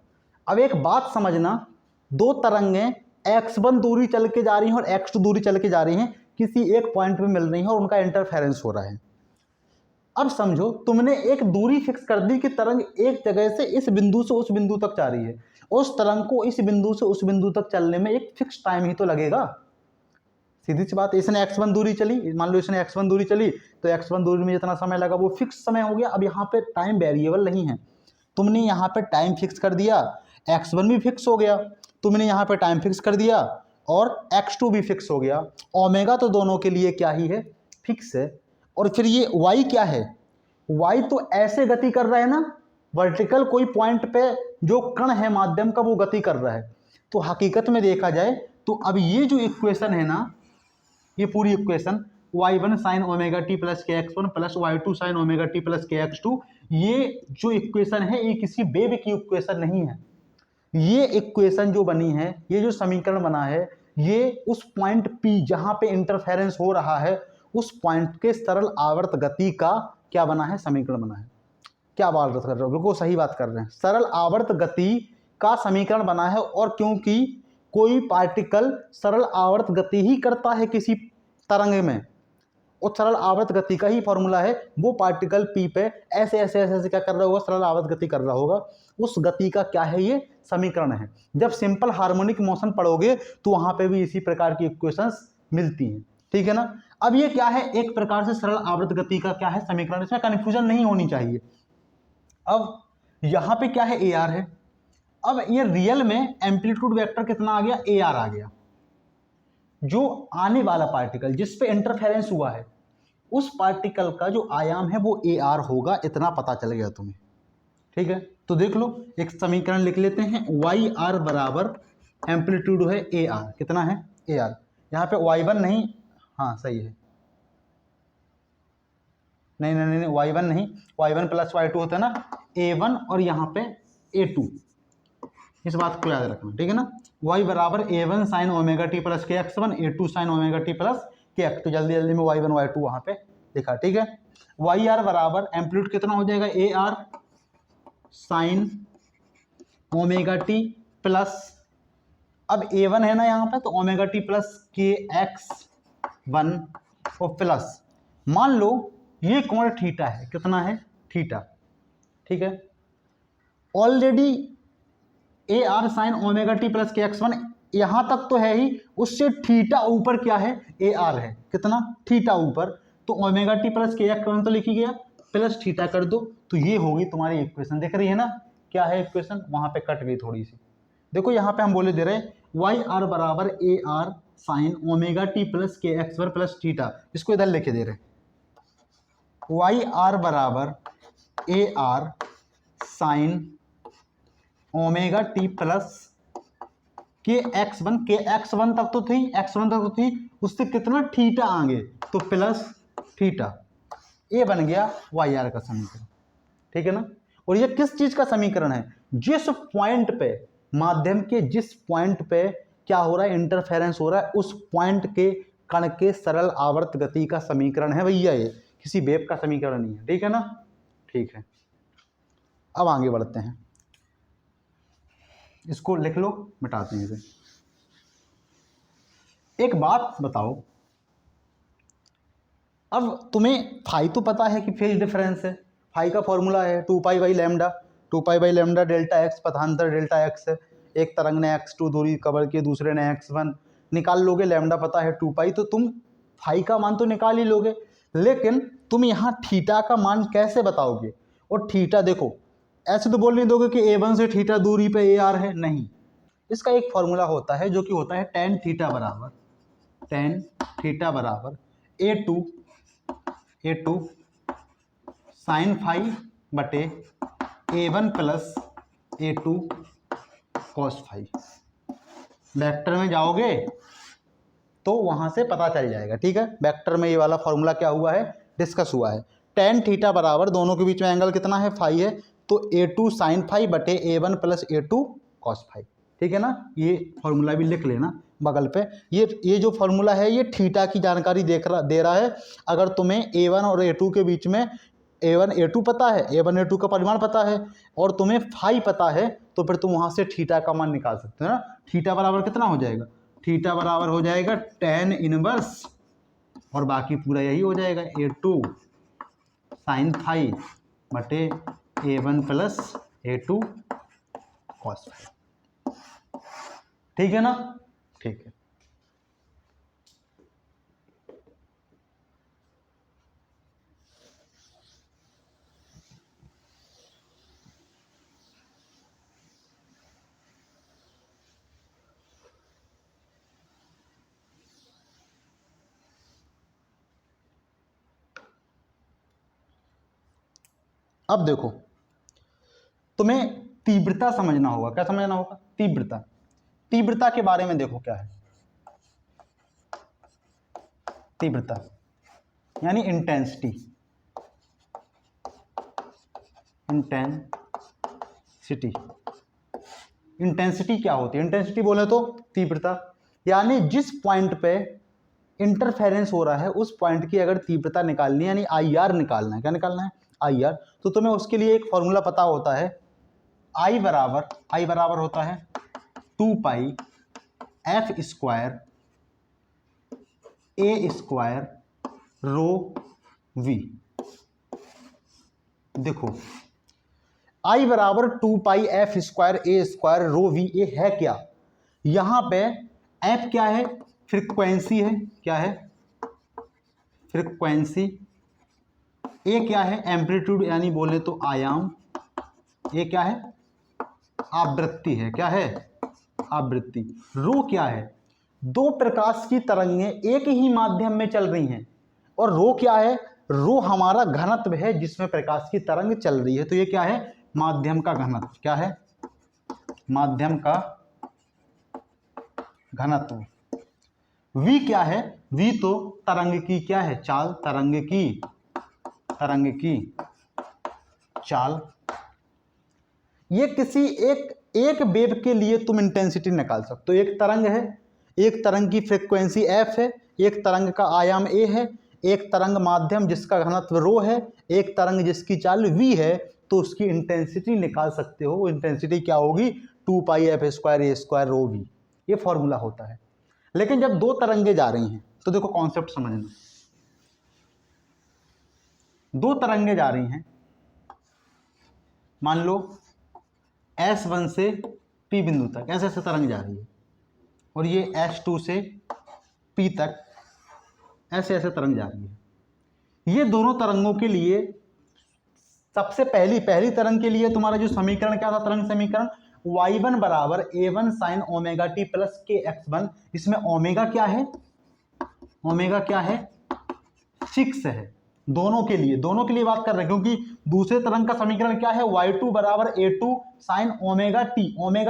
अब एक बात समझना, दो तरंगें x1 दूरी चल के जा रही हैं और x2 दूरी चल के जा रही हैं, किसी एक पॉइंट पे मिल रही हैं और उनका इंटरफेरेंस हो रहा है। अब समझो तुमने एक दूरी फिक्स कर दी कि तरंग एक जगह से इस बिंदु से उस बिंदु तक जा रही है, उस तरंग को इस बिंदु से उस बिंदु तक चलने में एक फिक्स टाइम ही तो लगेगा। सीधी सी बात, इसने x1 दूरी चली, मान लो इसने x1 दूरी चली तो x1 दूरी में जितना समय लगा वो फिक्स समय हो गया। अब यहाँ पे टाइम वेरिएबल नहीं है, तुमने यहाँ पे टाइम फिक्स कर दिया, x1 भी फिक्स हो गया, तुमने यहाँ पे टाइम फिक्स कर दिया और x2 भी फिक्स हो गया। ओमेगा तो दोनों के लिए क्या ही है, फिक्स है। और फिर ये y क्या है, y तो ऐसे गति कर रहा है ना, वर्टिकल कोई पॉइंट पे जो कण है माध्यम का वो गति कर रहा है। तो हकीकत में देखा जाए तो अब ये जो इक्वेशन है ना, ये पूरी equation y1 sine omega t plus के x1 plus y2 sine omega t plus के x2, ये जो इक्वेशन है ये किसी वेव की इक्वेशन नहीं है। ये इक्वेशन जो बनी है, ये जो समीकरण बना है, ये उस पॉइंट P जहां पे इंटरफेरेंस हो रहा है उस पॉइंट के सरल आवर्त गति का क्या बना है, समीकरण बना है। क्या बात कर रहे हो, बिल्कुल सही बात कर रहे हैं, सरल आवर्त गति का समीकरण बना है। और क्योंकि कोई पार्टिकल सरल आवर्त गति ही करता है किसी तरंग में, और सरल आवर्त गति का ही फॉर्मूला है, वो पार्टिकल P पे ऐसे ऐसे ऐसे ऐसे क्या कर रहा होगा, सरल आवर्त गति कर रहा होगा, उस गति का क्या है, ये समीकरण है। जब सिंपल हार्मोनिक मोशन पढ़ोगे तो वहां पे भी इसी प्रकार की इक्वेशंस मिलती हैं, ठीक है ना। अब ये क्या है, एक प्रकार से सरल आवर्त गति का क्या है, समीकरण, इसमें कंफ्यूजन नहीं होनी चाहिए। अब यहां पे क्या है, ए आर है। अब ये रियल में एम्पलीट्यूड वेक्टर कितना आ गया, ए आर आ गया। जो आने वाला पार्टिकल जिस पे इंटरफेरेंस हुआ है उस पार्टिकल का जो आयाम है वो ए आर होगा, इतना पता चल गया तुम्हें, ठीक है। तो देख लो, एक समीकरण लिख लेते हैं, वाई आर बराबर एम्पलीट्यूड है ए आर, कितना है ए आर, यहाँ पे y1 नहीं, हाँ सही है, नहीं नहीं नहीं y1 नहीं, y1 प्लस y2 होता है ना a1 और यहाँ पे a2, इस बात को याद रखना, ठीक है ना। y बराबर a1 sine omega t plus के x1 a2 sine omega t plus के x2, जल्दी जल्दी में y1 y2 वहाँ पे लिखा, ठीक है। वाई आर बराबर एम्पलीट्यूड कितना हो जाएगा, A R sine omega t plus, अब a1 है ना यहाँ पे, तो ओमेगा टी प्लस के x1 और प्लस, मान लो ये कोण थीटा है, कितना है थीटा, ठीक है। Already A R sine omega t plus के x1 यहां तक तो है ही, उससे थीटा ऊपर क्या है, ए आर है, कितना थीटा ऊपर, तो ओमेगा टी प्लस के x1 तो लिख ही गया, प्लस थीटा कर दो, तो ये होगी तुम्हारी इक्वेशन। देख रही है ना क्या है इक्वेशन, वहां पे कट गई थोड़ी सी। देखो यहाँ पे हम बोले दे रहे वाई आर बराबर A R sine omega t plus के x1 प्लस थीटा, इसको इधर लिखे दे रहे, वाई आर बराबर A R sine omega t plus के x1 तक तो थी, उससे कितना थीटा आगे, तो प्लस थीटा, ये बन गया वाई आर का समीकरण, ठीक है ना। और ये किस चीज का समीकरण है, जिस पॉइंट पे माध्यम के जिस पॉइंट पे क्या हो रहा है, इंटरफेरेंस हो रहा है, उस पॉइंट के कण के सरल आवर्त गति का समीकरण है भैया, ये किसी वेव का समीकरण नहीं है, ठीक है ना। ठीक है, अब आगे बढ़ते हैं, इसको लिख लो, मिटाते हैं इसे। एक बात बताओ, अब तुम्हें फाई तो पता है कि फेज डिफरेंस है, फाई का फॉर्मूला है 2 pi by lambda delta x, पथांतर डेल्टा एक्स है, एक तरंग ने x2 दूरी कवर की, दूसरे ने x1, निकाल लोगे, लैम्डा पता है 2 पाई, तो तुम फाई का मान तो निकाल ही लोगे। लेकिन तुम यहाँ थीटा का मान कैसे बताओगे? और थीटा देखो, ऐसे तो बोल नहीं दोगे कि a1 से थीटा दूरी पे AR है, नहीं, इसका एक फॉर्मूला होता है जो कि होता है tan थीटा बराबर A2 साइन फाई बटे A1 plus A2 cos phi. Vector में जाओगे तो वहां से पता चल जाएगा, ठीक है। वेक्टर में ये वाला फॉर्मूला क्या हुआ है, डिस्कस हुआ है। tan थीटा बराबर, दोनों के बीच में एंगल कितना है, फाई है, तो A2 साइन फाई बटे A1 plus A2 cos phi, ठीक है ना। ये फॉर्मूला भी लिख लेना बगल पे। ये जो फॉर्मूला है ये थीटा की जानकारी दे रहा है। अगर तुम्हें A1 और A2 के बीच में A1 A2 पता है, A1 A2 का परिमाण पता है, और तुम्हें फाई पता है, तो फिर तुम वहां से थीटा का मान निकाल सकते हो ना। थीटा बराबर कितना हो जाएगा, थीटा बराबर हो जाएगा tan इनवर्स, और बाकी पूरा यही हो जाएगा A2 साइन फाई बटे A1 plus A2 cos phi, ठीक है ना, ठीक है। अब देखो, तुम्हें तीव्रता समझना होगा। क्या समझना होगा, तीव्रता के बारे में देखो क्या है। तीव्रता यानी इंटेंसिटी क्या होती है? इंटेंसिटी बोले तो तीव्रता, यानी जिस पॉइंट पे इंटरफेरेंस हो रहा है उस पॉइंट की अगर तीव्रता निकालनी है, यानी IR निकालना है। क्या निकालना है, IR। तो तुम्हें उसके लिए एक फॉर्मूला पता होता है, I बराबर होता है 2 pi F square A square rho V। देखो I बराबर 2 pi F square A square rho V। ये है क्या, यहां पे F क्या है, फ्रीक्वेंसी है, क्या है, फ्रीक्वेंसी। A क्या है, एम्पलीट्यूड यानी बोले तो आयाम। A क्या है, आवृत्ति है, क्या है, आवृत्ति। रो क्या है, दो प्रकाश की तरंगें एक ही माध्यम में चल रही हैं। और रो क्या है, रो हमारा घनत्व है जिसमें प्रकाश की तरंग चल रही है। तो ये क्या है, माध्यम का घनत्व। क्या है, माध्यम का घनत्व। V क्या है, V तो तरंग की क्या है, चाल, तरंग की चाल। ये किसी एक वेव के लिए तुम इंटेंसिटी निकाल सकते हो। एक तरंग है, एक तरंग की फ्रीक्वेंसी f है, एक तरंग का आयाम a है, एक तरंग माध्यम जिसका घनत्व रो है, एक तरंग जिसकी चाल v है, तो उसकी इंटेंसिटी निकाल सकते हो। वो इंटेंसिटी क्या होगी, 2 pi F square A square rho V। ये फॉर्मूला होता है। लेकिन जब दो तरंगे जा रही हैं तो देखो कॉन्सेप्ट समझना। दो तरंगे जा रही हैं, मान लो S1 से P बिंदु तक ऐसे ऐसे तरंग जा रही है, और ये S2 से P तक ऐसे ऐसे तरंग जा रही है। ये दोनों तरंगों के लिए सबसे पहली तरंग के लिए तुम्हारा जो समीकरण क्या था, तरंग समीकरण, y1 बराबर a1 sine omega t plus के x1। इसमें ओमेगा क्या है, फिक्स है। दोनों के लिए बात कर रहे हैं, क्योंकि दूसरे तरंग का समीकरण क्या है, y2 बराबर a2 साइन ओमेगा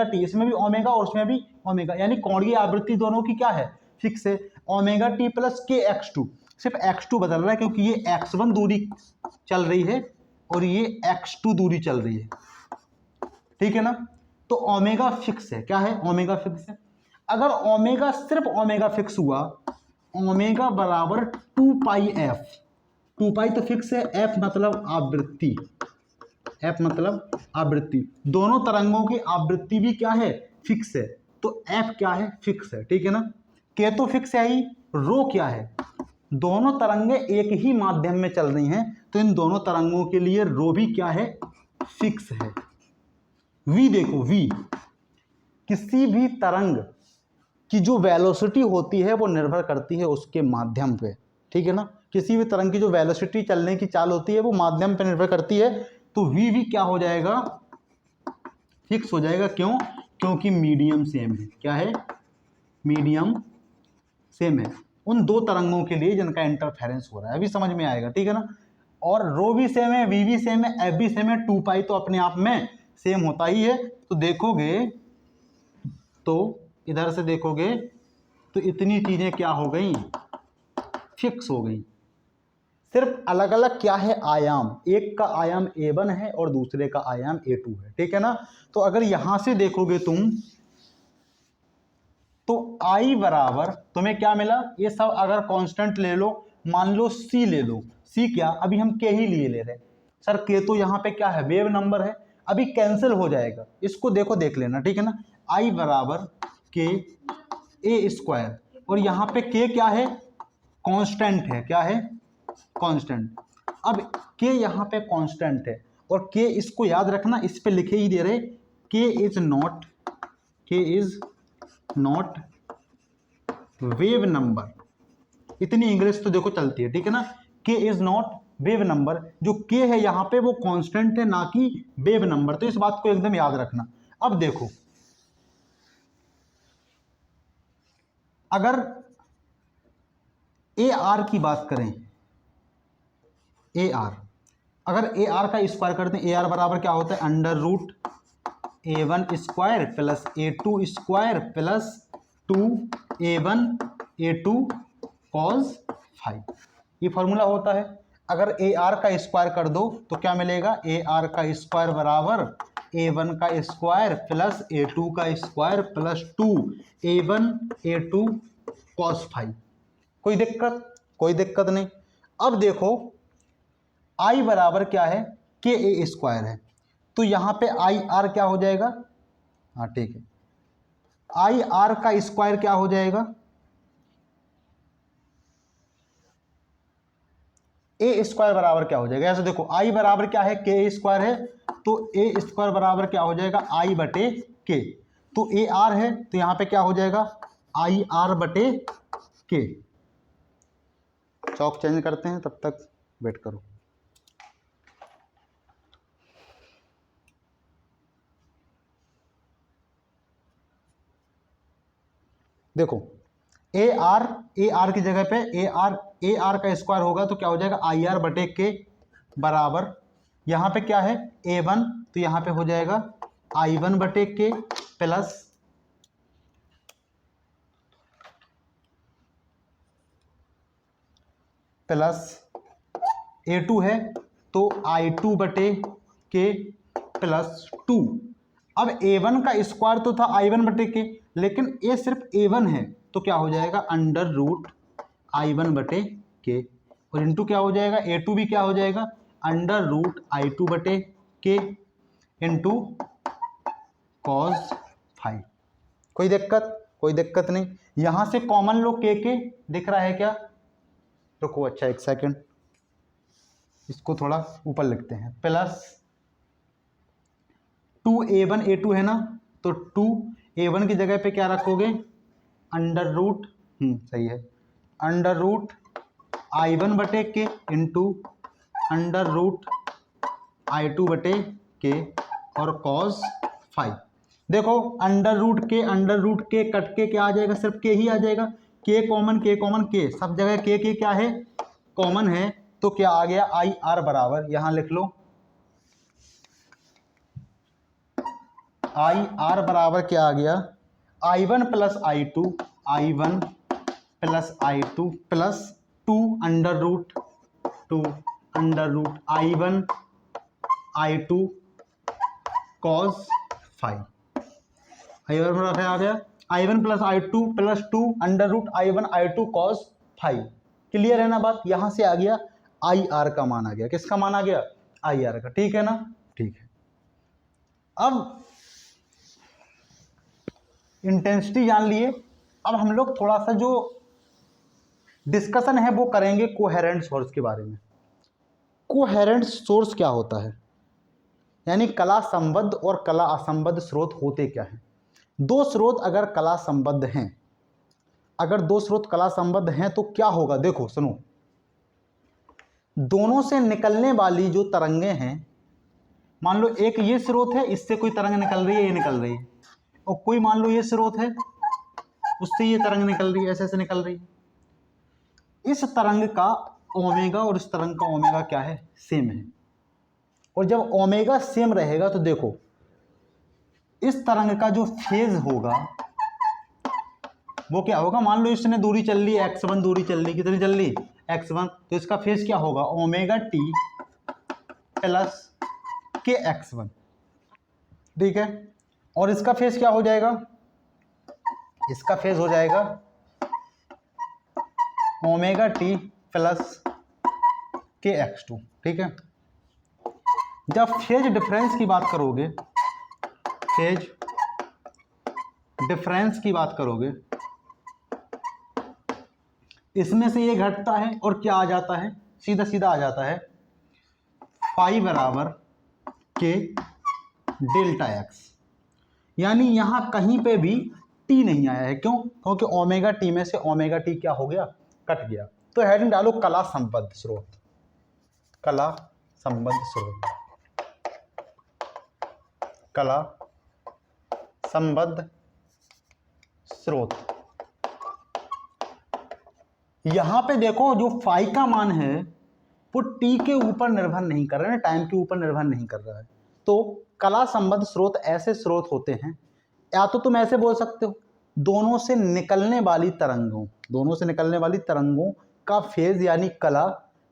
टी, इसमें भी ओमेगा और उसमें भी ओमेगा, यानी कोणीय आवृत्ति दोनों की क्या है, फिक्स है। ओमेगा टी प्लस के x2, सिर्फ x2 बदल रहा है क्योंकि ये x1 दूरी चल रही है और ये x2 दूरी चल रही है, ठीक है ना। तो ओमेगा फिक्स है, क्या है, ओमेगा फिक्स है। अगर ओमेगा सिर्फ ओमेगा फिक्स हुआ, ओमेगा बराबर 2 पाई f, 2 पाई तो फिक्स है, f मतलब आवृत्ति, दोनों तरंगों की आवृत्ति भी क्या है, फिक्स है। तो f क्या है, फिक्स है, ठीक है ना। के तो फिक्स है ही, रो क्या है, दोनों तरंगे एक ही माध्यम में चल रही हैं, तो इन दोनों तरंगों के लिए रो भी क्या है, फिक्स है। v देखो, v किसी भी तरंग की जो वेलोसिटी होती है वो निर्भर करती है उसके माध्यम पे, ठीक है ना। किसी भी तरंग की जो वेलोसिटी चलने की चाल होती है वो माध्यम पे निर्भर करती है, तो v भी क्या हो जाएगा, फिक्स हो जाएगा। क्यों? क्योंकि मीडियम सेम है। क्या है? मीडियम सेम है उन दो तरंगों के लिए जिनका इंटरफेरेंस हो रहा है। अभी समझ में आएगा, ठीक है ना। और रो भी सेम है, वी भी सेम है, एफ भी सेम है, 2 पाई तो अपने आप में सेम होता ही है। तो देखोगे तो इधर से देखोगे तो इतनी चीजें क्या हो गई, फिक्स हो गई। सिर्फ अलग अलग क्या है, आयाम। एक का आयाम a1 है और दूसरे का आयाम a2 है, ठीक है ना। तो अगर यहां से देखोगे तुम तो I बराबर तुम्हें क्या मिला, ये सब अगर कांस्टेंट ले लो, मान लो C ले लो, C क्या, अभी हम K ही लिए ले रहे, सर K तो यहाँ पे क्या है, वेव नंबर है, अभी कैंसिल हो जाएगा, इसको देखो देख लेना, ठीक है ना। I बराबर K A स्क्वायर, और यहाँ पे K क्या है, कांस्टेंट है। क्या है? कांस्टेंट। अब K यहाँ पे कांस्टेंट है और K इसको याद रखना, इस पे लिखे ही दे रहे, K is not wave number. इतनी इंग्लिश तो देखो चलती है, ठीक है ना। K is not wave number, जो K है यहाँ पे वो कांस्टेंट है, ना कि वेव नंबर। तो इस बात को एकदम याद रखना। अब देखो, अगर AR की बात करें, AR, अगर AR का स्क्वायर करते हैं, AR बराबर क्या होता है, under root A1 square plus A2 square plus 2A1 A2 cos phi, ये फॉर्मूला होता है। अगर AR का स्क्वायर कर दो तो क्या मिलेगा, AR का स्क्वायर बराबर A1 का स्क्वायर प्लस A2 का square plus 2A1 A2 cos five. कोई दिक्कत? कोई दिक्कत नहीं। अब देखो I बराबर क्या है, KA स्क्वायर है, तो यहां पे IR क्या हो जाएगा, हाँ ठीक है, IR का स्क्वायर क्या हो जाएगा, ए स्क्वायर बराबर क्या हो जाएगा, ऐसे देखो I बराबर क्या है, के स्क्वायर है, तो ए स्क्वायर बराबर क्या हो जाएगा, I बटे के। तो AR है तो यहां पे क्या हो जाएगा, IR बटे के। चौक चेंज करते हैं, तब तक वेट करो। देखो AR की जगह पे AR का स्क्वायर होगा तो क्या हो जाएगा, IR बटे के बराबर, यहां पे क्या है A1, तो यहां पे हो जाएगा I1 बटे के प्लस A2 है तो I2 बटे के प्लस 2। अब A1 का स्क्वायर तो था I1 बटे के, लेकिन ये सिर्फ A1 है तो क्या हो जाएगा, अंडर रूट I1 बटे के, और इंटू क्या हो जाएगा, A2 भी क्या हो जाएगा, अंडर रूट I2 बटे के इंटू कॉस फाइव। कोई दिक्कत? कोई दिक्कत नहीं। यहां से कॉमन लो के दिख रहा है क्या, रुको अच्छा एक सेकंड, इसको थोड़ा ऊपर लिखते हैं, प्लस 2A1 A2 है ना, तो 2A1 की जगह पे क्या रखोगे, अंडर रूट, सही है, अंडर रूट I1 बटे के इंटू अंडर रूट I2 बटे के और कॉस फाइव। देखो अंडर रूट के कट के क्या आ जाएगा, सिर्फ के ही आ जाएगा, के कॉमन के, सब जगह के क्या है, कॉमन है, तो क्या आ गया, IR बराबर, यहां लिख लो IR बराबर क्या आ गया, I1 plus I2 plus 2 under root I1 I2 cos phi. आ गया I1 plus I2 plus 2 under root I1 I2 cos phi. Clear है ना बात, यहां से आ गया IR का मान आ गया, किसका मान आ गया, IR का, ठीक है ना, ठीक है। अब इंटेंसिटी जान लिए, अब हम लोग थोड़ा सा जो डिस्कशन है वो करेंगे कोहेरेंट सोर्स के बारे में। कोहेरेंट सोर्स क्या होता है, यानी कला संबद्ध और कला असंबद्ध स्रोत होते क्या हैं। दो स्रोत अगर कला संबद्ध हैं, अगर दो स्रोत कला संबद्ध हैं तो क्या होगा, देखो सुनो, दोनों से निकलने वाली जो तरंगे हैं, मान लो एक ये स्रोत है, इससे कोई तरंग निकल रही है, ये निकल रही है, और कोई मान लो ये स्रोत है, उससे ये तरंग निकल रही है, ऐसे ऐसे निकल रही है। इस तरंग का ओमेगा और इस तरंग का ओमेगा क्या है, सेम है। और जब ओमेगा सेम रहेगा तो देखो इस तरंग का जो फेज होगा वो क्या होगा, मान लो इसने दूरी चल ली x1, दूरी चल ली, कितनी चल ली x1, तो इसका फेज क्या होगा, ओमेगा टी प्लस के x1, ठीक है। और इसका फेज क्या हो जाएगा, इसका फेज हो जाएगा ओमेगा टी प्लस के x2, ठीक है। जब फेज डिफरेंस की बात करोगे, फेज डिफरेंस की बात करोगे, इसमें से ये घटता है और क्या आ जाता है, सीधा सीधा आ जाता है फाई बराबर के डेल्टा एक्स, यानी यहां कहीं पे भी टी नहीं आया है। क्यों, क्योंकि ओमेगा टी में से ओमेगा टी क्या हो गया, कट गया। तो हेडिंग डालो कला संबद्ध स्रोत, कला संबद्ध स्रोत, कला संबद्ध स्रोत। यहां पे देखो जो फाई का मान है वो टी के ऊपर निर्भर नहीं कर रहा है, टाइम के ऊपर निर्भर नहीं कर रहा है। तो कला संबद्ध स्रोत ऐसे स्रोत होते हैं, या तो तुम ऐसे बोल सकते हो दोनों से निकलने वाली तरंगों, दोनों से निकलने वाली तरंगों का फेज यानी कला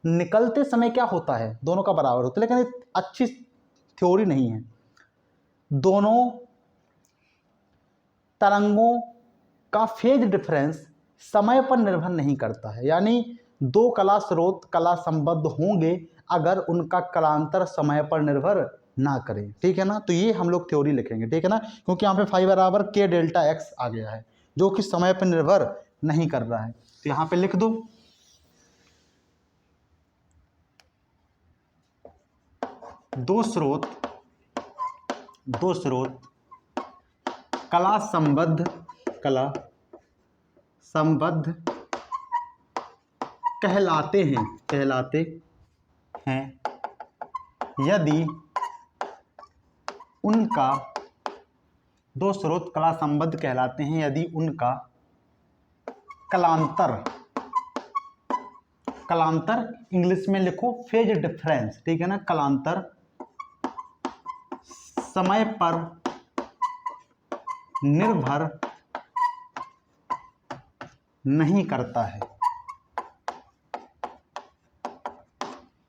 निकलते समय क्या होता है, दोनों का बराबर होता है। लेकिन अच्छी थ्योरी नहीं है, दोनों तरंगों का फेज डिफरेंस समय पर निर्भर नहीं करता है, यानी दो कला स्रोत कला संबद्ध होंगे अगर उनका कलांतर समय पर निर्भर ना करें, ठीक है ना। तो ये हम लोग थ्योरी लिखेंगे, ठीक है ना, क्योंकि यहाँ पे फाई बराबर के डेल्टा एक्स आ गया है जो कि समय पर निर्भर नहीं कर रहा है। तो यहाँ पे लिख दो दो स्रोत कला संबद्ध कहलाते हैं यदि उनका, दो स्रोत कला संबद्ध कहलाते हैं यदि उनका कलांतर इंग्लिश में लिखो फेज डिफरेंस, ठीक है ना, कलांतर समय पर निर्भर नहीं करता है,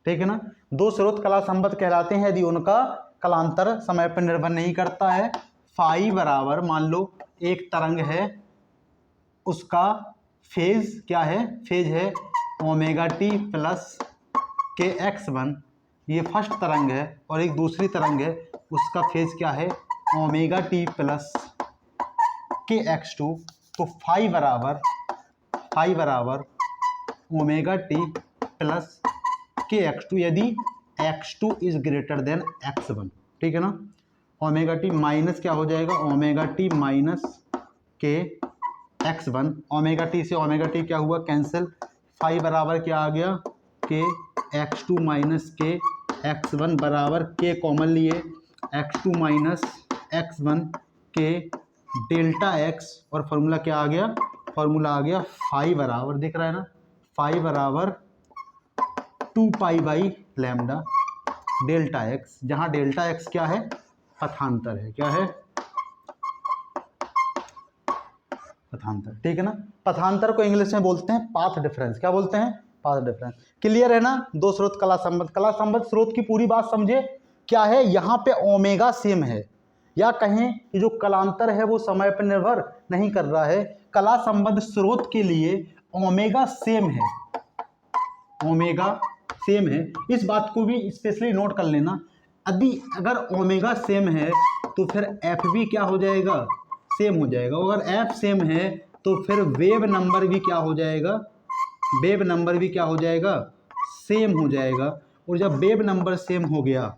ठीक है ना। दो स्रोत कला संबद्ध कहलाते हैं यदि उनका कलांतर समय पर निर्भर नहीं करता है। फाई बराबर, मान लो एक तरंग है, उसका फेज क्या है, फेज है ओमेगा टी प्लस के x1, ये फर्स्ट तरंग है, और एक दूसरी तरंग है उसका फेज क्या है ओमेगा टी प्लस के x2। तो फाई बराबर ओमेगा टी प्लस के x2 यदि x2 is greater than x1, ठीक है ना। ओमेगा टी माइनस क्या हो जाएगा, ओमेगा टी माइनस के x1, ओमेगा टी से ओमेगा टी क्या हुआ, कैंसिल। फाई बराबर क्या आ गया, के x2 माइनस के x1 बराबर के कॉमन लिए x2 माइनस x1 के डेल्टा x, और फॉर्मूला क्या आ गया, फॉर्मूला आ गया फाई बराबर, दिख रहा है ना, फाई बराबर 2 pi by lambda delta x, जहां डेल्टा x क्या है, पथांतर है, क्या है, पथांतर, ठीक है ना। पथांतर को इंग्लिश में बोलते हैं पाथ डिफरेंस, क्या बोलते हैं, पाथ डिफरेंस। क्लियर है ना। दो स्रोत कला संबद्ध स्रोत की पूरी बात समझे, क्या है, यहाँ पे ओमेगा सेम है, या कहें कि जो कलांतर है वो समय पर निर्भर नहीं कर रहा है। कला संबद्ध स्रोत के लिए ओमेगा सेम है, ओमेगा सेम है। इस बात को भी स्पेशली नोट कर लेना, अगर ओमेगा सेम है तो फिर एफ भी क्या हो जाएगा, सेम हो जाएगा। अगर एफ सेम है तो फिर वेव नंबर भी क्या हो जाएगा, वेव नंबर भी क्या हो जाएगा, सेम हो जाएगा। और जब वेव नंबर सेम हो गया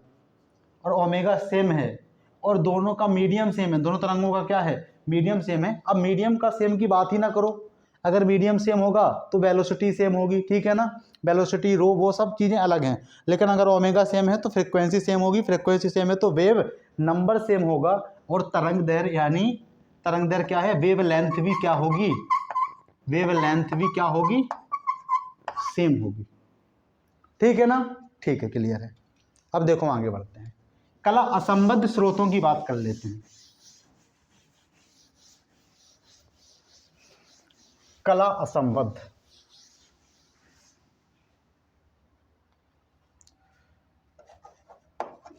और ओमेगा सेम है और दोनों का मीडियम सेम है, दोनों तरंगों का क्या है, मीडियम सेम है। अब मीडियम का सेम की बात ही ना करो, अगर मीडियम सेम होगा तो वेलोसिटी सेम होगी, ठीक है ना, वेलोसिटी रो वो सब चीज़ें अलग हैं। लेकिन अगर ओमेगा सेम है तो फ्रीक्वेंसी सेम होगी, फ्रीक्वेंसी सेम है तो वेव नंबर सेम होगा, और तरंग दैर्घ्य यानी तरंग दैर्घ्य क्या है, वेव लेंथ भी क्या होगी, वेव लेंथ भी क्या होगी, सेम होगी। ठीक है ना, ठीक है, क्लियर है। अब देखो आगे बढ़ते हैं, कला असंबद्ध स्रोतों की बात कर लेते हैं। कला असंबद्ध,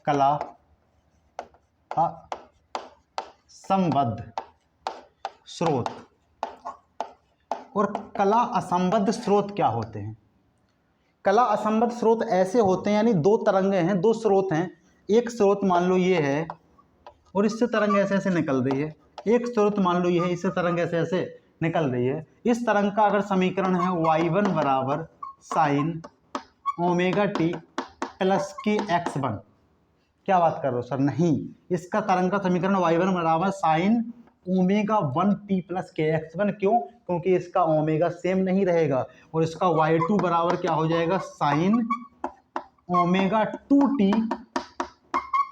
कला असंबद्ध स्रोत। और कला असंबद्ध स्रोत क्या होते हैं? कला असंबद्ध स्रोत ऐसे होते हैं, यानी दो तरंगें हैं, दो स्रोत हैं, एक स्रोत मान लो ये है और इससे तरंग ऐसे ऐसे निकल रही है, एक स्रोत मान लो ये है, इससे तरंग ऐसे ऐसे निकल रही है। इस तरंग का अगर समीकरण है y1 बराबर sine omega t plus k x one, क्या बात कर रहे हो सर, नहीं, इसका तरंग का समीकरण y1 बराबर sine omega 1 T plus k x one, क्यों, क्योंकि इसका ओमेगा सेम नहीं रहेगा, और इसका y2 बराबर क्या हो जाएगा, sine omega 2 T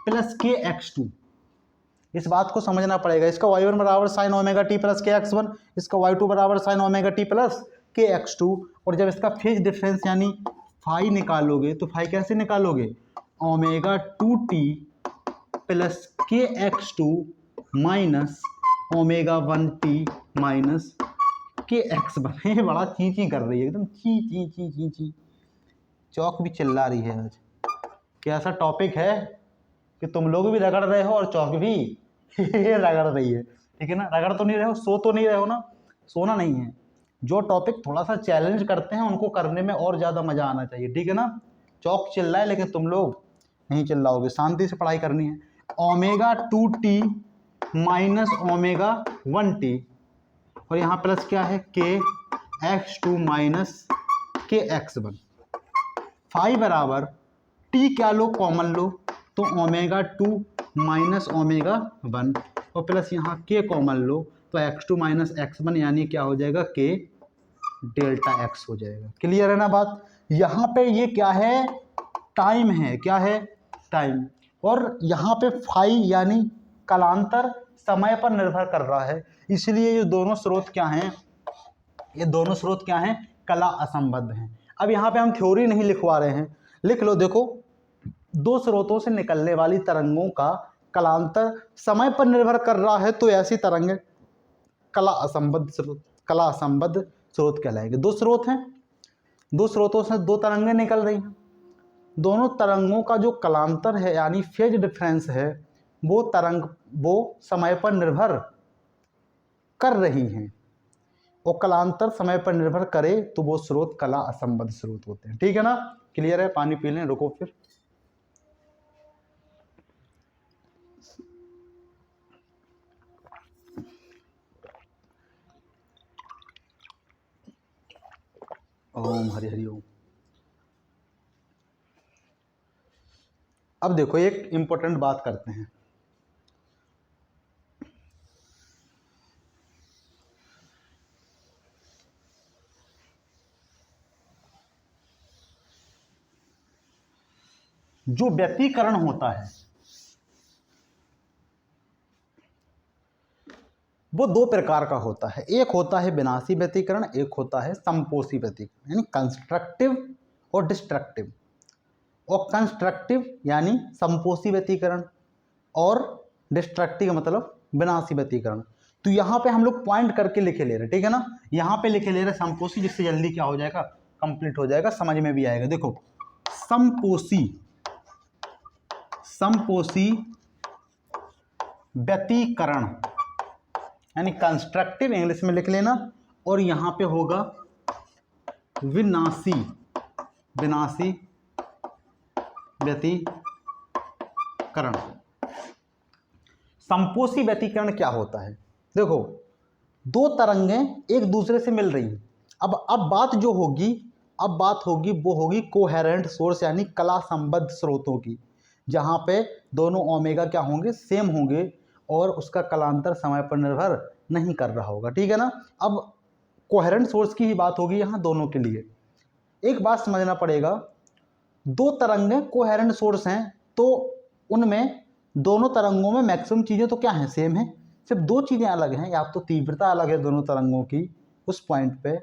plus k x to. इस बात को समझना पड़ेगा, इसका y1 बराबर sine omega t plus k x one, इसका y2 बराबर sine omega t plus k x to. और जब इसका फेज डिफरेंस यानी फाई निकालोगे तो फाई कैसे निकालोगे, omega 2t plus k x two minus omega 1t minus k x one. ये बड़ा ची ची कर रही है, एकदम ची ची ची ची ची, चौक भी चिल्ला रही है आज। क्या ऐसा टॉपिक है कि तुम लोग भी रगड़ रहे हो और चौक भी रगड़ रही है, ठीक है ना, रगड़ तो नहीं रहे हो, सो तो नहीं रहे हो ना, सोना नहीं है। जो टॉपिक थोड़ा सा चैलेंज करते हैं उनको करने में और ज़्यादा मज़ा आना चाहिए, ठीक है ना। चौक चिल्ला है लेकिन तुम लोग नहीं चिल्लाओगे, शांति से पढ़ाई करनी है। Omega 2t minus omega 1t, और यहाँ प्लस क्या है, के x two minus k x one. Phi बराबर टी क्या लो, कॉमन लो, तो ओमेगा 2 माइनस ओमेगा 1, और प्लस यहाँ के कॉमन लो तो x2 माइनस x1 यानी क्या हो जाएगा, के डेल्टा x हो जाएगा। क्लियर है ना बात। यहाँ पे ये क्या है, टाइम है, क्या है, टाइम। और यहाँ पे फाई यानी कालांतर समय पर निर्भर कर रहा है, इसलिए ये दोनों स्रोत क्या हैं, ये दोनों स्रोत क्या हैं, कला असंबद्ध हैं। अब यहाँ पे हम थ्योरी नहीं लिखवा रहे हैं, लिख लो। देखो, दो स्रोतों से निकलने वाली तरंगों का कलांतर समय पर निर्भर कर रहा है तो ऐसी तरंगें कला असंबद्ध स्रोत, कला असंबद्ध स्रोत कहलाएंगे। दो स्रोत हैं, दो स्रोतों से दो तरंगें निकल रही हैं, दोनों तरंगों का जो कलांतर है यानी फेज डिफरेंस है वो समय पर निर्भर कर रही हैं, और कलांतर समय पर निर्भर करे तो वो स्रोत कला असंबद्ध स्रोत होते हैं। ठीक है ना, क्लियर है। पानी पी लें, रुको फिर। ओम हरि हरि ओम। अब देखो एक इंपॉर्टेंट बात करते हैं, जो व्यतिकरण होता है वो दो प्रकार का होता है, एक होता है विनाशी व्यतिकरण, एक होता है संपोषी व्यतिकरण, यानी कंस्ट्रक्टिव और डिस्ट्रक्टिव। और कंस्ट्रक्टिव यानी संपोषी व्यतिकरण, और डिस्ट्रक्टिव मतलब विनाशी व्यतिकरण। तो यहाँ पे हम लोग पॉइंट करके लिखे ले रहे, ठीक है ना। यहाँ पे लिखे ले रहे संपोषी, जिससे जल्दी क्या हो जाएगा, कंप्लीट हो जाएगा, समझ में भी आएगा। देखो, संपोषी व्यतिकरण यानी कंस्ट्रक्टिव, इंग्लिश में लिख लेना, और यहाँ पे होगा विनाशी व्यतिकरण। संपोषी व्यतिकरण क्या होता है, देखो, दो तरंगें एक दूसरे से मिल रही हैं, अब बात होगी वो होगी कोहेरेंट सोर्स यानी कला संबद्ध स्रोतों की, जहाँ पे दोनों ओमेगा क्या होंगे, सेम होंगे और उसका कलांतर समय पर निर्भर नहीं कर रहा होगा। ठीक है ना। अब कोहेरेंट सोर्स की ही बात होगी यहाँ दोनों के लिए। एक बात समझना पड़ेगा, दो तरंगें कोहेरेंट सोर्स हैं तो उनमें दोनों तरंगों में मैक्सिमम चीज़ें तो क्या हैं, सेम है। सिर्फ दो चीज़ें अलग हैं, या तो तीव्रता अलग है दोनों तरंगों की उस पॉइंट पे,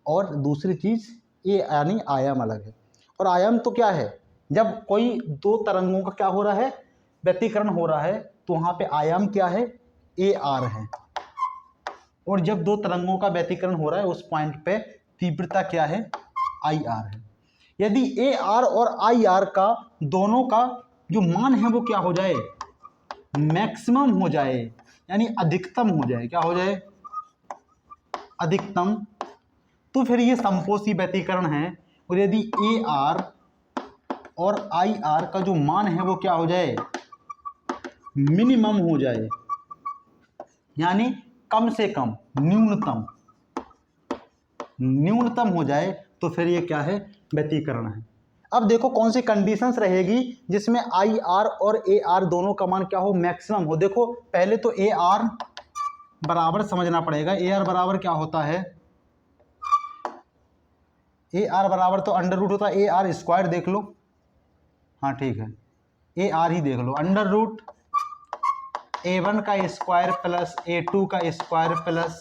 और दूसरी चीज़ ये यानी आयाम अलग है। और आयाम तो क्या है, जब कोई दो तरंगों का क्या हो रहा है, व्यतिकरण हो रहा है, तो वहाँ पे आयाम क्या है, AR है। और जब दो तरंगों का व्यतिकरण हो रहा है उस पॉइंट पे तीव्रता क्या है, IR है। यदि AR और IR का दोनों का जो मान है वो क्या हो जाए, मैक्सिमम हो जाए, यानी अधिकतम हो जाए, क्या हो जाए, अधिकतम, तो फिर ये समपोषी व्यतिकरण है। और यदि AR और IR का जो मान है वो क्या हो जाए, मिनिमम हो जाए, यानी कम से कम, न्यूनतम हो जाए, तो फिर ये क्या है, व्यतिकरण है। अब देखो कौन सी कंडीशंस रहेगी जिसमें IR और AR दोनों का मान क्या हो, मैक्सिमम हो। देखो पहले तो AR बराबर समझना पड़ेगा। AR बराबर क्या होता है, AR बराबर तो अंडर रूट होता है AR स्क्वायर, देख लो, हाँ ठीक है, AR ही देख लो, अंडर रूट A1 का स्क्वायर प्लस A2 का square plus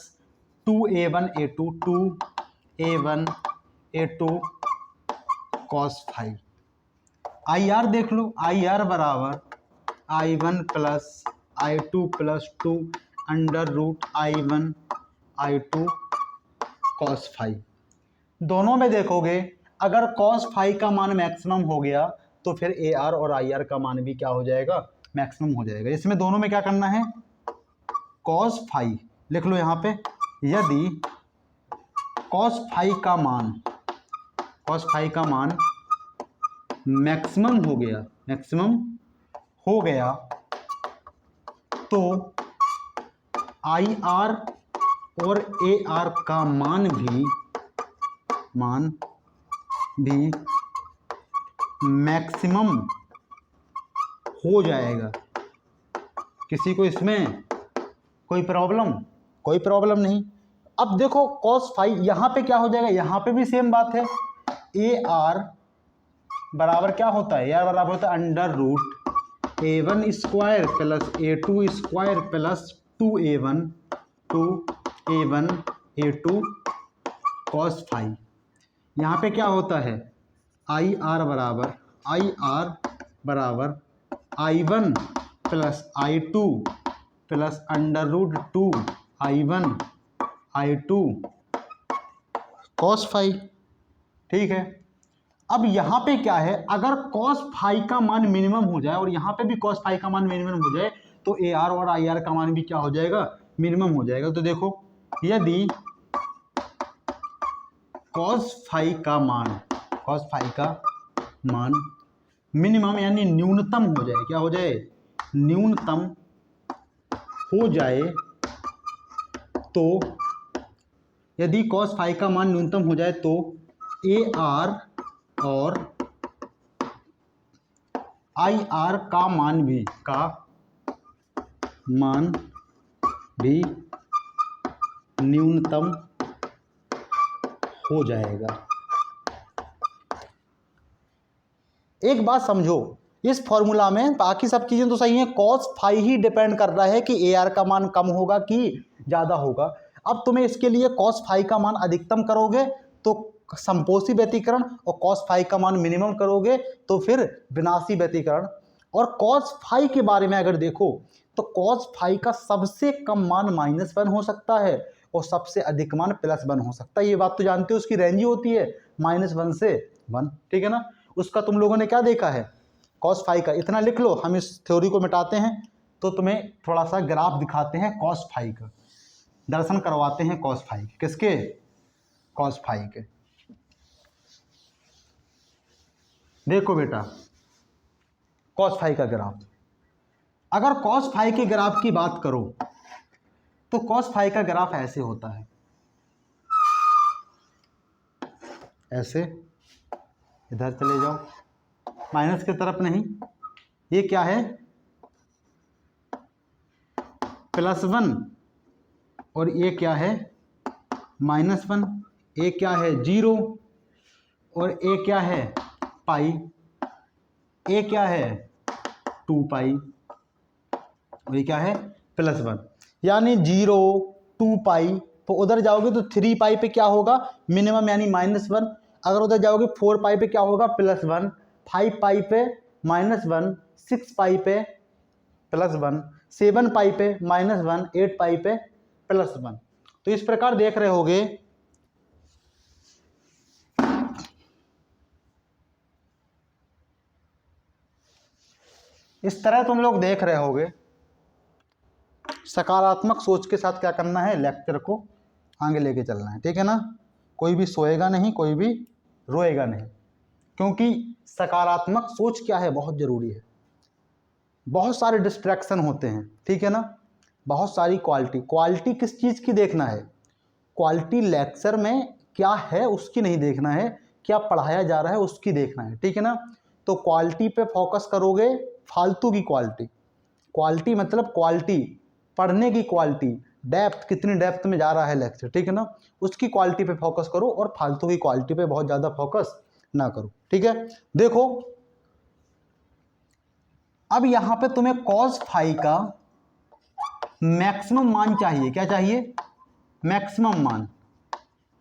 2A1 A2 2A1 A2 cos phi. IR देख लो, IR बराबर I1 plus I2 plus 2 under root I1 I2 cos phi. दोनों में देखोगे अगर cos फाई का मान मैक्सिमम हो गया तो फिर AR और IR का मान भी क्या हो जाएगा, मैक्सिमम हो जाएगा। इसमें दोनों में क्या करना है, cos फाई लिख लो यहाँ पे। यदि cos फाई का मान मैक्सिमम हो गया तो IR और AR का मान भी मैक्सिमम हो जाएगा। किसी को इसमें कोई प्रॉब्लम नहीं। अब देखो cos फाई यहाँ पे क्या हो जाएगा, यहाँ पे भी सेम बात है। AR बराबर क्या होता है, AR बराबर होता है under root A1 square plus A2 square plus 2A1 A2 cos phi. यहाँ पे क्या होता है, IR बराबर I1 plus I2 plus under root 2 I1 I2 cos phi. ठीक है। अब यहाँ पे क्या है, अगर cos फाई का मान मिनिमम हो जाए और यहाँ पे भी cos फाई का मान मिनिमम हो जाए तो AR और IR का मान भी क्या हो जाएगा, मिनिमम हो जाएगा। तो देखो यदि cos फाई का मान मिनिमम यानी न्यूनतम हो जाए, क्या हो जाए, न्यूनतम हो जाए, तो यदि cos फाई का मान न्यूनतम हो जाए तो AR और IR का मान भी न्यूनतम हो जाएगा। एक बात समझो, इस फॉर्मूला में बाकी सब चीजें तो सही हैं, cos फाई ही डिपेंड कर रहा है कि AR का मान कम होगा कि ज्यादा होगा। अब तुम्हें इसके लिए cos फाई का मान अधिकतम करोगे तो समपोषी व्यतिकरण, और cos फाई का मान मिनिमम करोगे तो फिर विनाशी व्यतिकरण। और cos फाई के बारे में अगर देखो तो cos फाई का सबसे कम मान -1 हो सकता है और सबसे अधिक मान +1 हो सकता है। ये बात तो जानते हो, उसकी रेंज ही होती है -1 से 1। ठीक है ना। उसका तुम लोगों ने क्या देखा है, cos फाई का इतना लिख लो। हम इस थ्योरी को मिटाते हैं तो तुम्हें थोड़ा सा ग्राफ दिखाते हैं cos फाई का, दर्शन करवाते हैं cos फाई के। किसके, cos फाई के। देखो बेटा cos फाई का ग्राफ, अगर cos फाई के ग्राफ की बात करो तो cos फाई का ग्राफ ऐसे होता है। ऐसे इधर चले जाओ, माइनस की तरफ नहीं, ये क्या है +1 और ये क्या है -1, ये क्या है 0 और ये क्या है पाई, ये क्या है 2 पाई और ये क्या है +1, यानी 0 2 पाई। तो उधर जाओगे तो 3 पाई पे क्या होगा मिनिमम यानी -1, अगर उधर जाओगे 4 पाई पे क्या होगा +1, 5 पाई पे -1, 6 पाई पे +1, 7 पाई पे -1, 8 पाई पे +1। तो इस प्रकार देख रहे होगे इस तरह तुम लोग देख रहे होगे। सकारात्मक सोच के साथ क्या करना है, लेक्चर को आगे लेके चलना है, ठीक है ना। कोई भी सोएगा नहीं, कोई भी रोएगा नहीं, क्योंकि सकारात्मक सोच क्या है बहुत ज़रूरी है। बहुत सारे डिस्ट्रैक्शन होते हैं, ठीक है ना, बहुत सारी क्वालिटी किस चीज़ की देखना है, क्वालिटी लेक्चर में क्या है उसकी नहीं देखना है, क्या पढ़ाया जा रहा है उसकी देखना है, ठीक है ना। तो क्वालिटी पे फोकस करोगे, फालतू की क्वालिटी मतलब क्वालिटी, पढ़ने की क्वालिटी, डेप्थ कितनी डेप्थ में जा रहा है लेक्चर, ठीक है ना, उसकी क्वालिटी पे फोकस करो और फालतू की क्वालिटी पे बहुत ज़्यादा फोकस ना करो, ठीक है। देखो अब यहाँ पे तुम्हें cos फाई का मैक्सिमम मान चाहिए, क्या चाहिए मैक्सिमम मान,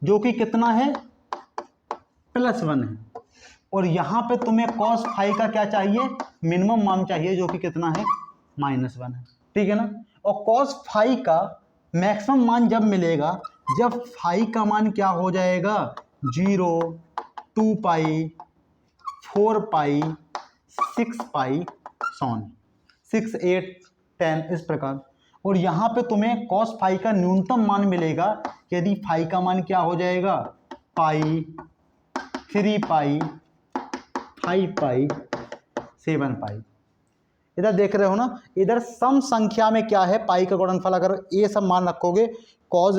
जो कि कितना है +1 है, और यहाँ पे तुम्हें cos फाई का क्या चाहिए मिनिमम मान चाहिए, जो कि कितना है -1 है, ठीक है ना। और cos फाई का मैक्सिमम मान जब मिलेगा जब फाई का मान क्या हो जाएगा 0 2 पाई 4 पाई 6 पाई 6 8 10 इस प्रकार। और यहाँ पे तुम्हें cos फाई का न्यूनतम मान मिलेगा यदि फाई का मान क्या हो जाएगा पाई 3 पाई 5 पाई 7 पाई। इधर देख रहे हो ना, इधर सम संख्या में क्या है पाई का गुणनफल, अगर ये सब मान रखोगे cos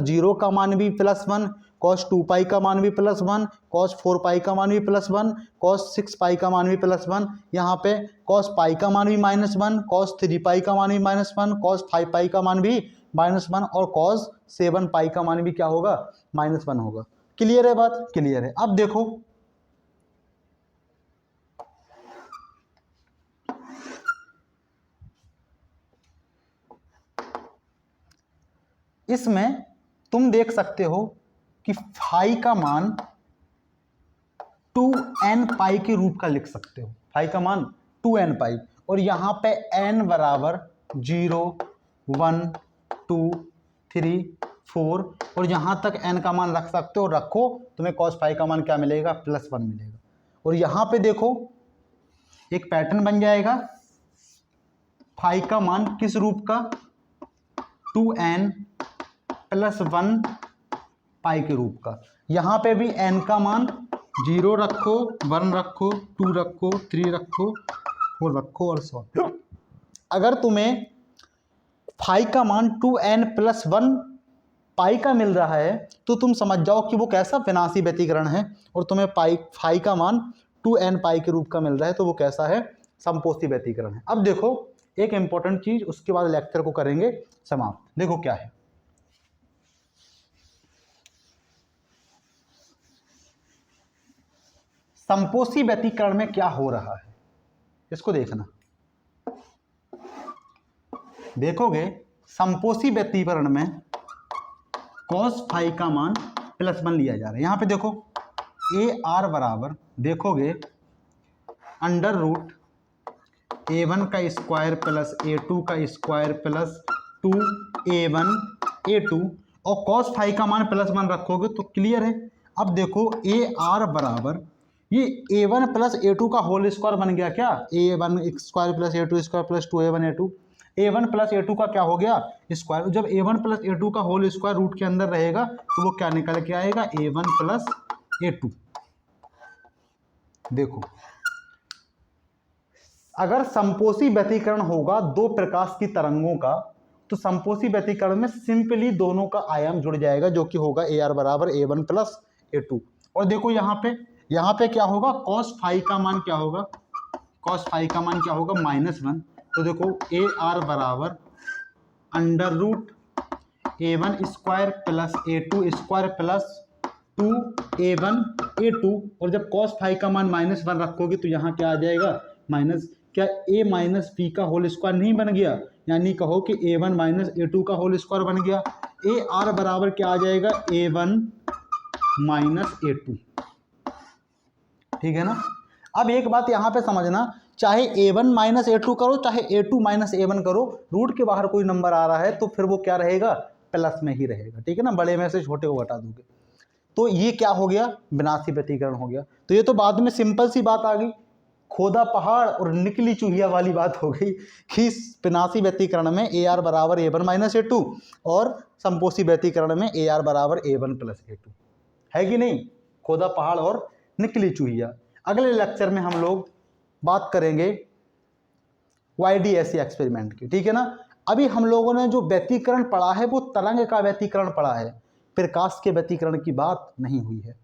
0 का मान भी +1, cos 2 पाई का मान भी +1, cos 4 पाई का मान भी +1, cos 6 पाई का मान भी +1, यहाँ पे cos पाई का मान भी -1, cos 3 पाई का मान भी -1, cos 5 पाई का मान भी -1 और cos 7 पाई का मान भी क्या होगा -1 होगा। क्लियर है बात, क्लियर है। अब देखो इसमें तुम देख सकते हो कि फाई का मान 2n पाई के रूप का लिख सकते हो, फाई का मान 2n पाई, और यहाँ पे n बराबर 0 1 2 3 4 और यहाँ तक n का मान रख सकते हो, रखो तुम्हें cos फाई का मान क्या मिलेगा +1 मिलेगा। और यहाँ पे देखो एक पैटर्न बन जाएगा, फाई का मान किस रूप का 2n +1 पाई के रूप का। यहाँ पे भी n का मान 0 रखो 1 रखो 2 रखो 3 रखो 4 रखो और सो। अगर तुम्हें फाई का मान 2n +1 पाई का मिल रहा है तो तुम समझ जाओ कि वो कैसा विनाशी व्यतिकरण है, और तुम्हें फाई का मान 2n पाई के रूप का मिल रहा है तो वो कैसा है समपोषी व्यतिकरण है। अब देखो एक इंपॉर्टेंट चीज, उसके बाद लेक्चर को करेंगे समाप्त। देखो क्या है, समपोषी व्यतिकरण में क्या हो रहा है इसको देखना। देखोगे समपोषी व्यतिकरण में cos फाई का मान +1 लिया जा रहा है। यहाँ पे देखो AR बराबर देखोगे √A1 का स्क्वायर प्लस A2 का स्क्वायर प्लस 2A1 A2 और cos फाई का मान +1 रखोगे तो क्लियर है। अब देखो AR बराबर ये A1 प्लस A2 का होल स्क्वायर बन गया क्या, A1 square plus A2 square plus 2A1 A2, A1 plus A2 का क्या हो गया स्क्वायर। जब A1 प्लस A2 का होल स्क्वायर रूट के अंदर रहेगा तो वो क्या निकल के आएगा A1 प्लस A2। देखो अगर समपोषी व्यतिकरण होगा दो प्रकाश की तरंगों का तो समपोषी व्यतिकरण में सिंपली दोनों का आयाम जुड़ जाएगा, जो कि होगा AR बराबर A1 प्लस A2। और देखो यहाँ पे क्या होगा, cos फाई का मान क्या होगा, cos फाई का मान क्या होगा -1। तो देखो ए आर बराबर under root A1 square plus A2 square plus 2A1 A2, और जब cos फाई का मान -1 रखोगे तो यहाँ क्या आ जाएगा, माइनस, क्या a माइनस बी का होल स्क्वायर नहीं बन गया, यानी कहो कि A1 माइनस A2 का होल स्क्वायर बन गया। ए आर बराबर क्या आ जाएगा, A1 माइनस A2, ठीक है ना। अब एक बात यहाँ पे समझना, चाहे A1 माइनस A2 करो, चाहे A2 माइनस A1 करो, रूट के बाहर कोई नंबर आ रहा है तो फिर वो क्या रहेगा, प्लस में ही रहेगा, ठीक है ना। बड़े में से छोटे को हटा दोगे तो ये क्या हो गया, विनाशी व्यतिकरण हो गया। तो ये तो बाद में सिंपल सी बात आ गई, खोदा पहाड़ और निकली चूहिया वाली बात हो गई कि विनाशी व्यतिकरण में ए आर बराबर A1 माइनस A2 और संपोषी व्यतिकरण में ए आर बराबर A1 प्लस A2, है कि नहीं, खोदा पहाड़ और निकली चूहिया। अगले लेक्चर में हम लोग बात करेंगे YDSE एक्सपेरिमेंट की, ठीक है ना। अभी हम लोगों ने जो व्यतिकरण पढ़ा है वो तरंग का व्यतिकरण पढ़ा है, प्रकाश के व्यतिकरण की बात नहीं हुई है।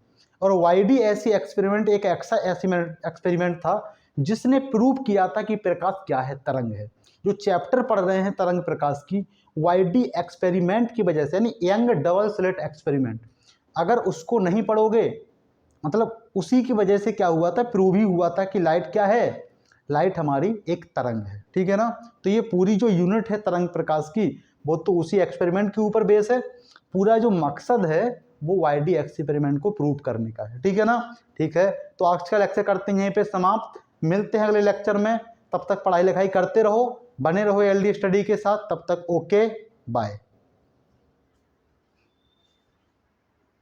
और YDSE एक्सपेरिमेंट एक ऐसा एक्सपेरिमेंट था जिसने प्रूव किया था कि प्रकाश क्या है, तरंग है। जो चैप्टर पढ़ रहे हैं तरंग प्रकाश की, YD एक्सपेरिमेंट की वजह से, यानी यंग डबल स्लिट एक्सपेरिमेंट, अगर उसको नहीं पढ़ोगे, मतलब उसी की वजह से क्या हुआ था, प्रूव ही हुआ था कि लाइट क्या है, लाइट हमारी एक तरंग है, ठीक है ना। तो ये पूरी जो यूनिट है तरंग प्रकाश की, वो तो उसी एक्सपेरिमेंट के ऊपर बेस है। पूरा जो मकसद है वो YD एक्सपेरिमेंट को प्रूव करने का है, ठीक है ना। ठीक है, तो आज का लेक्चर करते हैं यहीं पे समाप्त, मिलते हैं अगले लेक्चर में। तब तक पढ़ाई लिखाई करते रहो, बने रहो LD स्टडी के साथ, तब तक ओके बाय।